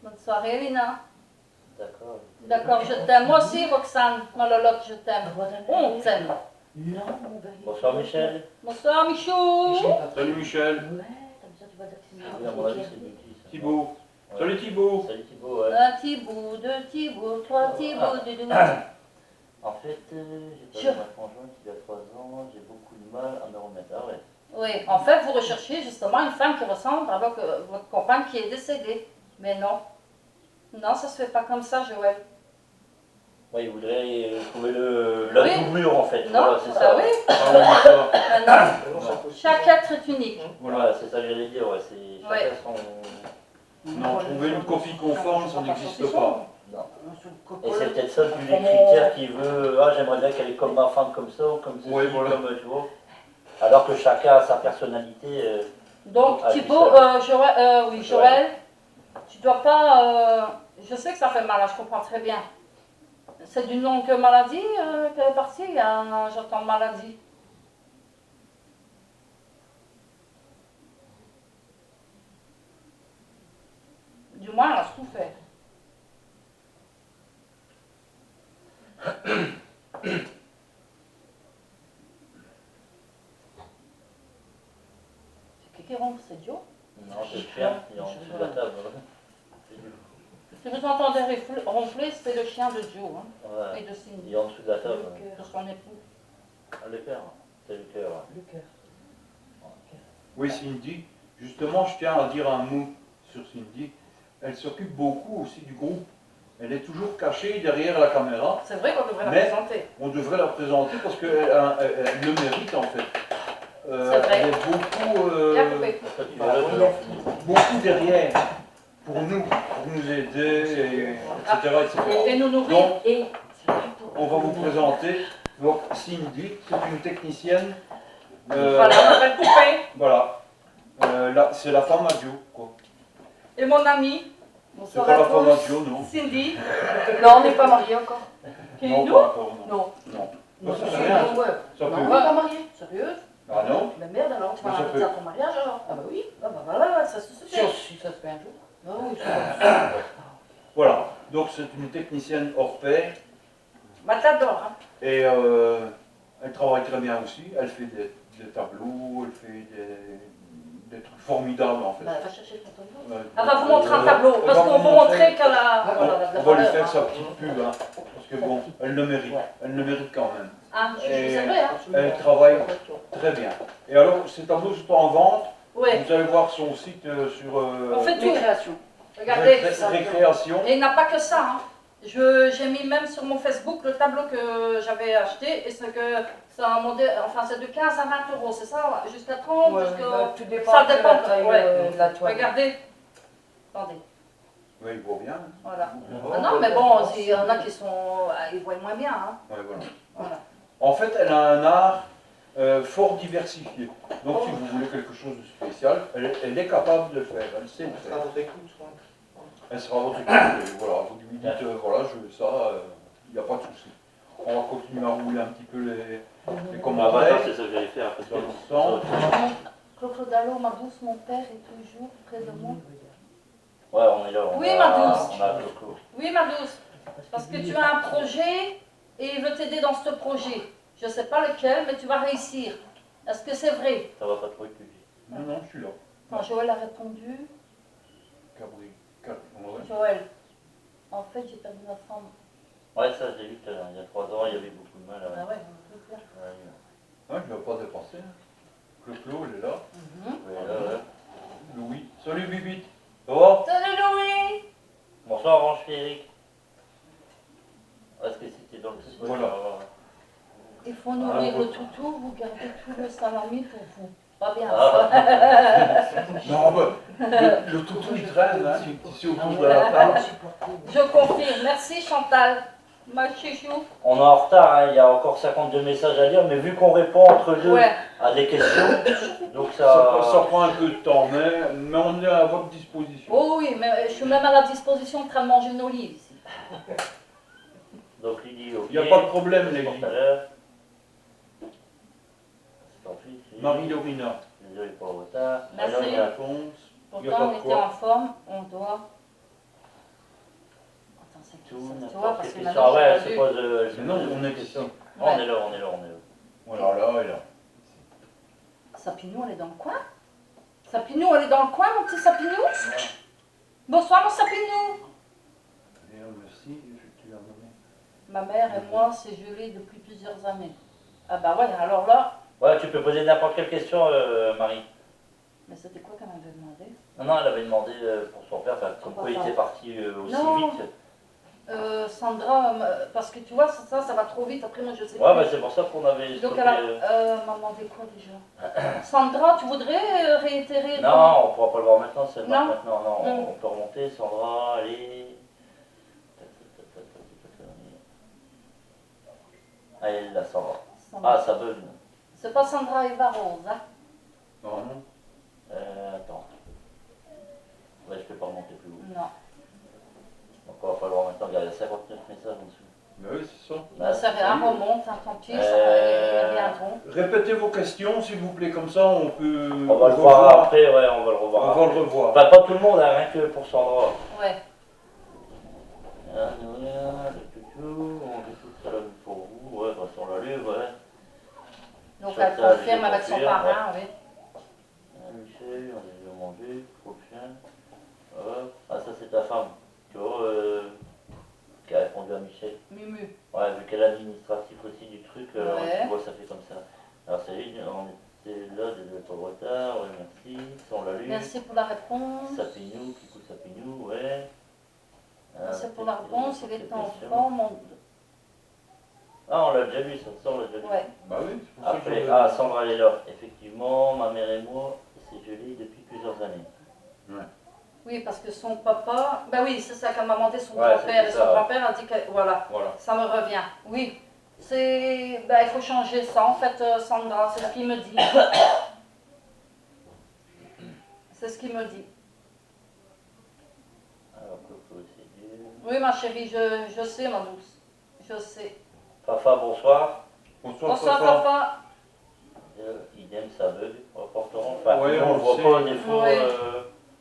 S5: Bonne soirée, Lina.
S3: D'accord.
S5: D'accord, je t'aime. Moi aussi, Roxane, ma lolotte, je t'aime. On t'aime.
S4: Non, on va y
S3: Bonsoir Michel.
S5: Bonsoir, Michou.
S2: Salut Michel.
S4: Ouais, comme ça tu vas dire
S3: Oui, à mon avis, c'est Beauty. ça.
S2: Thibaut.
S3: Ouais.
S2: Salut Thibaut.
S3: Salut Thibaut, ouais.
S5: Un petit bout, deux petits bouts, trois petits bouts, deux.
S3: En fait, j'ai
S5: Je-
S3: pas ma conjointe qui a 3 ans, j'ai beaucoup de mal à me remettre. Ah ouais.
S5: Oui, en fait, vous recherchez justement une femme qui ressemble avec votre compagne qui est décédée. Mais non. Non, ça se fait pas comme ça, Joël.
S3: Ouais, il voudrait trouver la
S5: Oui.
S3: doublure en fait.
S5: Non,
S3: Voilà, c'est ça.
S5: oui.
S2: Ah oui, d'accord.
S5: Non. Chaque être est unique.
S3: Voilà, c'est ça que j'allais dire. Ouais, c'est
S5: Ouais.
S3: chacun son.
S2: Non, trouver une copie conforme, ça n'existe pas.
S3: Et c'est peut-être ça, plus les critères qu'il veut. Ah, j'aimerais bien qu'elle est comme ma femme, comme ça, ou comme ceci,
S2: Ouais, voilà.
S3: comme tu vois. Alors que chacun a sa personnalité.
S5: Donc,
S3: Ah,
S5: Thibaut,
S3: Michel.
S5: oui, Joël, tu dois pas. Je sais que ça fait mal, hein, je comprends très bien. C'est d'une longue maladie qu'elle est partie, j'entends maladie. Du moins, elle a souffert. C'est qui ronfle, c'est Joe?
S3: Non, c'est le chien, il est en dessous de la table.
S5: Si vous entendez ronfler, c'est le chien de Joe hein,
S3: Ouais.
S5: et de Cindy,
S3: Il est en dessous de la table.
S5: de son époux.
S3: Ah, le cœur. C'est le cœur. Ouais.
S4: Le cœur.
S2: Oui, Cindy. Justement, je tiens à dire un mot sur Cindy. Elle s'occupe beaucoup aussi du groupe. Elle est toujours cachée derrière la caméra.
S5: C'est vrai qu'on devrait la
S2: Mais-
S5: présenter.
S2: On devrait la présenter parce qu'elle elle le mérite en fait.
S5: C'est vrai.
S2: Elle est beaucoup,
S5: Bien coupé.
S3: Toi, tu vas là,
S2: beaucoup derrière pour nous aider, etc.
S5: Et nous nourrir.
S2: Donc,
S4: Et
S2: on va vous présenter. Donc, Cindy, c'est une technicienne.
S1: Voilà, on va le couper.
S2: Voilà. Là, c'est la femme à Joe, quoi.
S1: Et mon ami,
S2: C'est
S5: Bonsoir
S2: pas
S5: à
S2: la femme à
S5: tous.
S2: Joe, non.
S1: Cindy,
S4: non, on n'est pas mariés encore.
S1: qui est
S2: Non,
S1: nous.
S2: pas encore, non.
S4: Non.
S2: Non.
S4: Non,
S2: Ça, c'est rien.
S4: ouais.
S2: Ça
S4: Non,
S2: peut.
S4: on n'est pas mariés. Sérieux?
S2: Ah non.
S4: Mais merde alors, tu vas
S2: Mais ça
S4: l'inviter
S2: peut.
S4: à ton mariage alors? Ah bah oui.
S5: Ah bah voilà, ça se fait.
S4: Si ça se fait un jour. Ah oui, ça
S2: Voilà. Donc, c'est une technicienne hors pair.
S1: Bah t'adores, hein.
S2: Et elle travaille très bien aussi. Elle fait des tableaux, elle fait des trucs formidables en fait.
S4: Bah, va chercher ton tableau.
S5: Elle va vous montrer un tableau,
S2: Elle
S5: parce
S2: va
S5: qu'on
S2: vous
S5: veut montrer qu'elle a.
S2: On,
S5: Voilà, de la
S2: on va lui
S5: valeur,
S2: faire
S5: hein.
S2: sa petite pub, hein, parce que bon, elle le mérite. Elle le mérite quand même.
S5: Ah,
S2: Et
S5: c'est vrai, hein.
S2: elle travaille très bien. Et alors, ces tableaux sont en vente.
S5: Oui.
S2: Vous allez voir son site sur
S5: On fait
S4: Mes
S5: tout.
S4: créations.
S5: Regardez.
S2: Récréation.
S5: Et il n'a pas que ça, hein. J'ai mis même sur mon Facebook le tableau que j'avais acheté et c'est que c'est un modèle, enfin c'est de 15 à 20 euros, c'est ça? Jusqu'à 30,
S4: Ouais,
S5: jusqu'à...
S4: bah, tout dépend
S5: ça
S4: de
S5: dépend,
S4: la taille
S5: ouais.
S4: de la toile.
S5: Regardez. Attendez,
S2: Oui, il vaut bien.
S5: voilà.
S2: Ouais,
S5: Ah non, mais bon, il y en a qui sont... Ils voient moins bien, hein.
S2: voilà.
S5: Voilà.
S2: En fait, elle a un art fort diversifié. Donc, si vous voulez quelque chose de spécial, elle est capable de le faire. Elle sait le
S6: Ça
S2: faire.
S6: votre écoute, ouais.
S2: Elle sera votre équipe. Voilà, vous lui dites, voilà, je veux ça, il n'y a pas de souci. On va continuer à rouler un petit peu les
S3: Ah bah
S2: commentaires.
S3: ça, c'est ça que j'allais faire. Parce que
S2: Dans le sang.
S5: Claude Dallot, ma douce, mon père est toujours près de moi.
S3: Ouais, on est là.
S5: Oui, ma douce.
S3: On a Coco.
S5: Oui, ma douce, parce que tu as un projet et il veut t'aider dans ce projet. Je ne sais pas lequel, mais tu vas réussir. Est-ce que c'est vrai?
S3: Ça va pas trop étudier.
S2: Non, non, je suis là.
S5: Quand Joël a répondu,
S2: Ouais.
S5: Joël, en fait, j'ai perdu ma femme.
S3: Ouais, ça, j'ai vu tout à l'heure. Il y a 3 ans, il y avait beaucoup de mal.
S5: Ah ouais, on peut faire.
S2: Ouais, je ne vais pas dépasser. Clo, il est là.
S3: Ouais.
S2: Louis. Salut, Bibite. Ça va?
S5: Salut Louis!
S3: Bonsoir, Orange Féric. Est-ce que c'était dans le site?
S2: Voilà.
S5: Il faut nourrir le toutou, vous gardez tout le salami pour vous. Pas bien
S3: Ah.
S5: ça.
S2: Non, bah, le toutou, il traîne, hein, ici autour de la table.
S5: Je confirme. Merci Chantal. Ma chouchou.
S3: On est en retard, hein. Il y a encore 52 messages à lire, mais vu qu'on répond entre deux
S5: Ouais.
S3: à des questions, donc
S2: Ça prend un peu de temps, mais on est à votre disposition.
S5: Oh oui, mais je suis même à la disposition de train de manger une olive ici.
S3: Donc Lydie, ok.
S2: Il n'y a pas de problème, les
S3: Pour tout à
S2: filles.
S3: l'heure. Tant pis, si.
S2: Marie-Lorina.
S3: Désolé pour le retard.
S5: Merci.
S3: Alors, il y a-
S2: Réponse. Il y a
S5: Pourtant,
S2: pas
S5: on
S2: de
S5: était
S2: quoi.
S5: en forme, on doit. Attends, c'est qui
S3: Tout,
S5: ça? Tu
S3: n'importe
S5: vois, parce
S3: quelle
S5: que
S3: question.
S5: maintenant,
S3: Ah ouais,
S5: j'ai
S3: c'est
S5: perdu.
S3: pas de.
S2: Mais non, on est ici.
S3: On est là, on est là, on est là.
S2: Voilà, là et là.
S5: Sapinou, elle est dans le coin? Sapinou, elle est dans le coin, mon petit Sapinou? Bonsoir, mon Sapinou!
S2: Bien, merci, effectivement.
S5: Ma mère et moi, c'est gelé depuis plusieurs années. Ah bah ouais, alors là,
S3: Ouais, tu peux poser n'importe quelle question, Marie.
S5: mais c'était quoi qu'elle m'avait demandé?
S3: Non, elle avait demandé pour son père, enfin, pourquoi il était parti aussi
S5: Non.
S3: vite.
S5: Sandra, parce que tu vois, ça va trop vite, après moi je sais
S3: Ouais,
S5: plus.
S3: bah c'est pour ça qu'on avait.
S5: Donc
S3: stocké,
S5: elle m'a demandé quoi déjà? Sandra, tu voudrais réitérer?
S3: Non, on pourra pas le voir maintenant, c'est
S5: Non.
S3: maintenant. Non,
S5: Non.
S3: on peut remonter, Sandra, allez. Allez, là, Sandra.
S5: Sandra.
S3: Ah, ça bug.
S5: C'est pas Sandra Eva Rose, hein?
S2: Non, non.
S3: Attends. Ouais, je peux pas remonter plus haut.
S5: Non.
S3: Donc on va pas le voir maintenant, il y a 59 messages en dessous.
S2: Mais oui, c'est ça.
S5: Bah, c'est rien, remonte, hein, tant pis, ça
S3: Euh,
S5: ils reviendront.
S2: Répétez vos questions, s'il vous plaît, comme ça on peut.
S3: On va le voir après, ouais, on va le revoir
S2: On
S3: après.
S2: va le revoir.
S3: Enfin, pas tout le monde, hein, rien que pour Sandra.
S5: Ouais.
S3: Le tutu, on fait tout ça là pour vous, ouais, de toute façon on l'a lu, ouais.
S5: Donc
S3: Ça,
S5: elle
S3: ça,
S5: confirme
S3: je
S5: avec son
S3: confirme,
S5: parrain, oui.
S3: Michel, on a déjà mangé, prochain. Hop. Ah, ça c'est ta femme, tu vois, qui a répondu à Michel.
S5: Mumu.
S3: Ouais, vu qu'elle est administratif aussi du truc,
S5: Ouais.
S3: tu vois, ça fait comme ça. Alors salut, on était là, désolé pour le retard, ouais, merci, ça on l'a lu.
S5: Merci pour la réponse.
S3: Sapinou, Kikou Sapinou, ouais.
S5: Merci pour la réponse, il est en
S3: question.
S5: forme.
S3: Ah, on l'a déjà lu, ça on l'a déjà lu.
S5: Ouais.
S2: Bah oui, c'est pour ça que
S3: Après,
S2: je-
S3: ah, Sandra elle est là. Effectivement, ma mère et moi, c'est gelé depuis plusieurs années.
S5: Oui, parce que son papa, ben oui, c'est ça qu'elle m'a demandé, son
S3: Ouais,
S5: grand-père et
S3: c'était
S5: son
S3: ça.
S5: grand-père a dit que, voilà,
S3: Voilà.
S5: ça me revient. Oui, c'est, ben il faut changer ça en fait, Sandra, c'est ce qu'il me dit. C'est ce qu'il me dit.
S3: Alors, Coco, c'est Dieu.
S5: Oui, ma chérie, je sais, ma douce, je sais.
S3: Fafa, bonsoir.
S2: Bonsoir,
S5: Bonsoir,
S2: papa.
S5: papa.
S3: Idem, ça bug. Reporterons. Enfin,
S2: Ouais,
S3: nous, on
S2: on
S3: le voit
S2: sait.
S3: pas des fois.
S5: Ouais.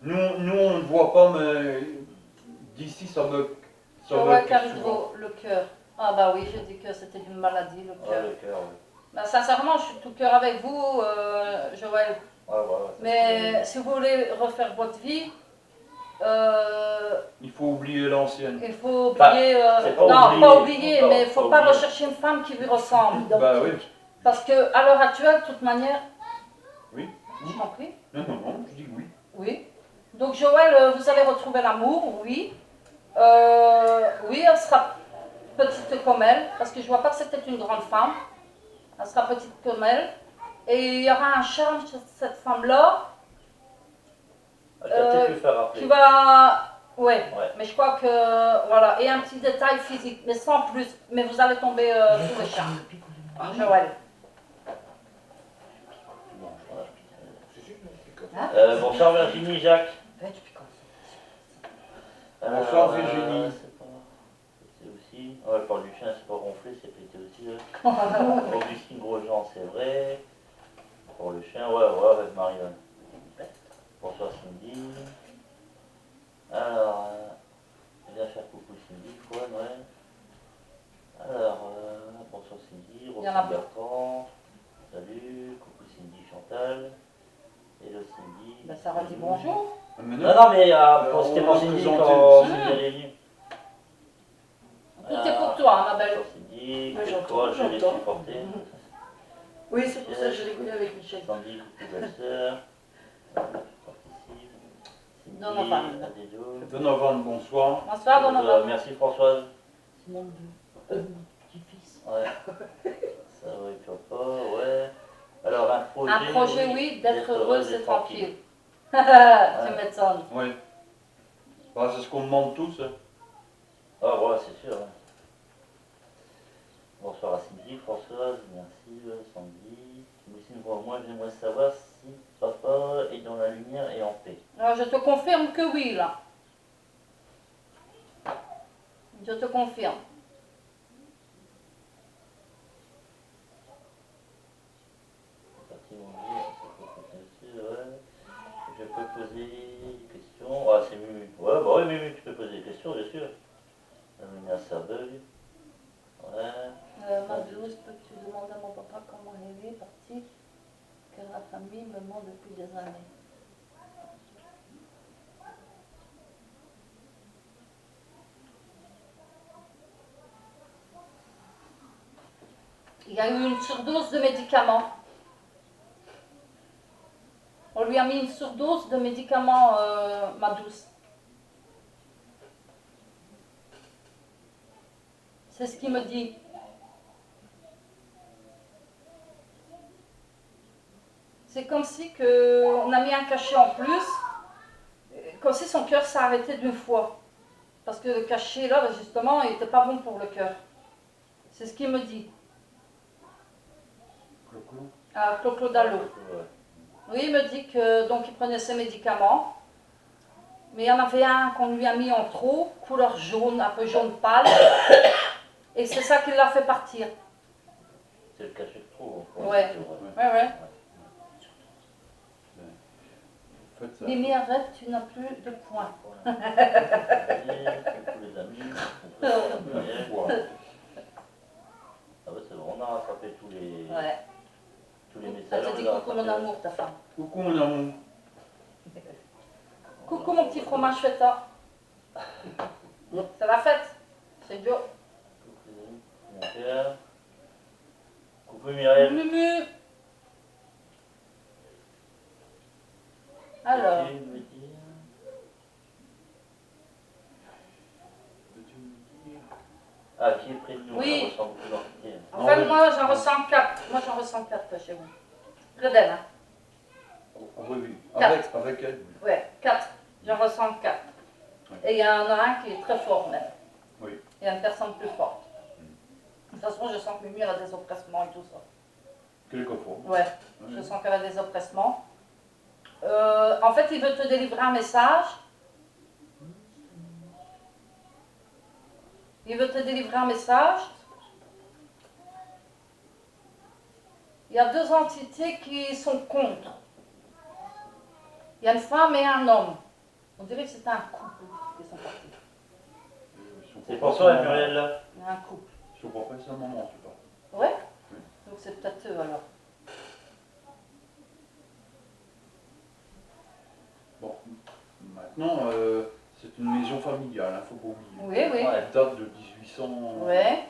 S2: Nous, on ne voit pas, mais d'ici, ça bug. Ça
S5: Joël
S2: bug souvent.
S5: Caridro, le cœur. Ah bah oui, j'ai dit que c'était une maladie, le
S3: Ouais,
S5: cœur.
S3: le cœur, ouais.
S5: Ben, sincèrement, je suis tout cœur avec vous, Joël.
S3: Ouais, ouais, ça,
S5: Mais si vous voulez refaire votre vie,
S2: Il faut oublier l'ancienne.
S5: il faut oublier.
S3: c'est pas
S5: non,
S3: oublier.
S5: pas oublier,
S3: Non,
S5: mais il ne faut
S3: pas
S5: pas
S3: oublier.
S5: rechercher une femme qui lui ressemble.
S2: Bah oui.
S5: Parce qu'à l'heure actuelle, de toute manière.
S2: Oui.
S5: Je t'en prie.
S2: Non, non, non, je dis oui.
S5: Oui. Donc, Joël, vous allez retrouver l'amour, oui. Oui, elle sera petite comme elle, parce que je vois pas que c'était une grande femme. Elle sera petite comme elle. Et il y aura un charme chez cette femme-là
S3: Ah, tu vas peut-être lui faire rappeler.
S5: qui va... Ouais,
S3: Ouais.
S5: mais je crois que... Voilà, et un petit détail physique, mais sans plus. Mais vous allez tomber sous le charme. Joël.
S3: Bon, voilà.
S5: Hein?
S3: Bonsoir Virginie, Jacques.
S2: Bonsoir, Virginie.
S3: C'est pas... C'est aussi... Ouais, le port du chien, c'est pas gonflé, c'est pété aussi. Là. Augustine Grosjean, c'est vrai. Pour le chien, ouais, avec Marianne. Bonsoir Cindy. Alors, viens faire coucou Cindy, Fouane, ouais. Alors, bonsoir Cindy,
S5: y en a
S3: Rosine Bertrand. Salut, coucou Cindy Chantal. Hello Cindy.
S5: Ben, ça redit bonjour.
S3: Non, mais c'était
S2: on
S3: pour
S2: l'a
S3: Cindy
S2: présenté.
S3: quand Cindy elle est venue.
S5: Tout est pour toi, ma belle.
S3: Bonsoir Cindy,
S4: Ouais, j'entends,
S3: toi, je l'ai
S4: j'entends.
S3: supporté.
S4: Oui, c'est pour ça que je l'ai connu avec Michel.
S3: Sandy, coucou belle-sœur. Participe. Cindy,
S5: Donovan.
S3: Adélo.
S2: Donovan, bonsoir.
S5: Bonsoir, Donovan.
S3: Merci Françoise.
S4: C'est mon petit-fils.
S3: Ouais. Ça va, pas, ouais. Alors, un projet.
S5: Un projet, oui, d'être heureuse et tranquille. Tu
S3: Ouais.
S5: m'étonnes.
S2: Oui. Bah, c'est ce qu'on demande tous. Hein.
S3: Ah, ouais, c'est sûr. Hein. Bonsoir à Cindy, Françoise, merci, Sandy. Christine, moi, j'aimerais savoir si papa est dans la lumière et en paix.
S5: Alors, je te confirme que oui, là. Je te confirme.
S3: C'est parti, mon Dieu, c'est pas ouais. Je peux poser des questions. Ah, c'est Mumu. Ouais, bah oui, Mumu, tu peux poser des questions, bien sûr. Amina Sabeuil. Ouais.
S5: Ma douce, peux-tu demander à mon papa comment il est parti? Car la famille me ment depuis des années. Il y a eu une surdose de médicaments. On lui a mis une surdose de médicaments, ma douce. C'est ce qu'il me dit. C'est comme si on a mis un cachet en plus, comme si son cœur s'est arrêté d'une fois. Parce que le cachet là, justement, il n'était pas bon pour le cœur. C'est ce qu'il me dit. Clo-Clo Dallo.
S3: Ouais.
S5: Oui, il me dit que donc il prenait ses médicaments, mais il y en avait un qu'on lui a mis en trop, couleur jaune, un peu jaune pâle, et c'est ça qui l'a fait partir.
S3: C'est le cachet de trop.
S5: Ouais. Ouais.
S2: Faites ça.
S5: Mimi, arrête, tu n'as plus de points.
S3: Coucou les amis.
S2: Ouais.
S3: Ah ouais, c'est bon, on a rattrapé tous les
S5: Elle
S3: messages.
S5: te dit coucou mon amour, ta femme.
S2: Coucou mon amour.
S5: Coucou mon petit fromage feta. C'est la fête. C'est Joe.
S3: Coucou mon père. Coucou Mireille.
S5: Mumu. Alors,
S3: Peux-tu me dire- Ah, qui est près de nous?
S5: Oui.
S3: On ressent beaucoup d'entités.
S5: enfin,
S2: oui.
S5: moi j'en ressens 4. Moi j'en ressens 4 chez vous. Près d'elle, hein.
S2: Oui.
S5: Quatre.
S2: Avec elle.
S5: Ouais, 4. J'en ressens 4.
S2: Oui.
S5: Et il y en a un qui est très fort même.
S2: Oui.
S5: Il y a une personne plus forte. De toute façon, je sens que Mimi elle a des oppressements et tout ça.
S2: Quelquefois.
S5: Ouais, je sens qu'elle a des oppressements. En fait, il veut te délivrer un message. Il veut te délivrer un message. Il y a deux entités qui sont contre. Il y a une femme et un homme. On dirait que c'est un couple qui sont partis.
S3: C'est pour toi, Muriel, là.
S5: Il y a un couple.
S2: Je ne comprends pas, c'est un moment, c'est pas.
S5: Ouais?
S2: Oui.
S5: Donc c'est peut-être eux alors.
S2: Bon, maintenant, c'est une maison familiale, il ne faut pas oublier.
S5: Oui, oui.
S3: Ouais.
S2: Elle date de 1800.
S5: Ouais.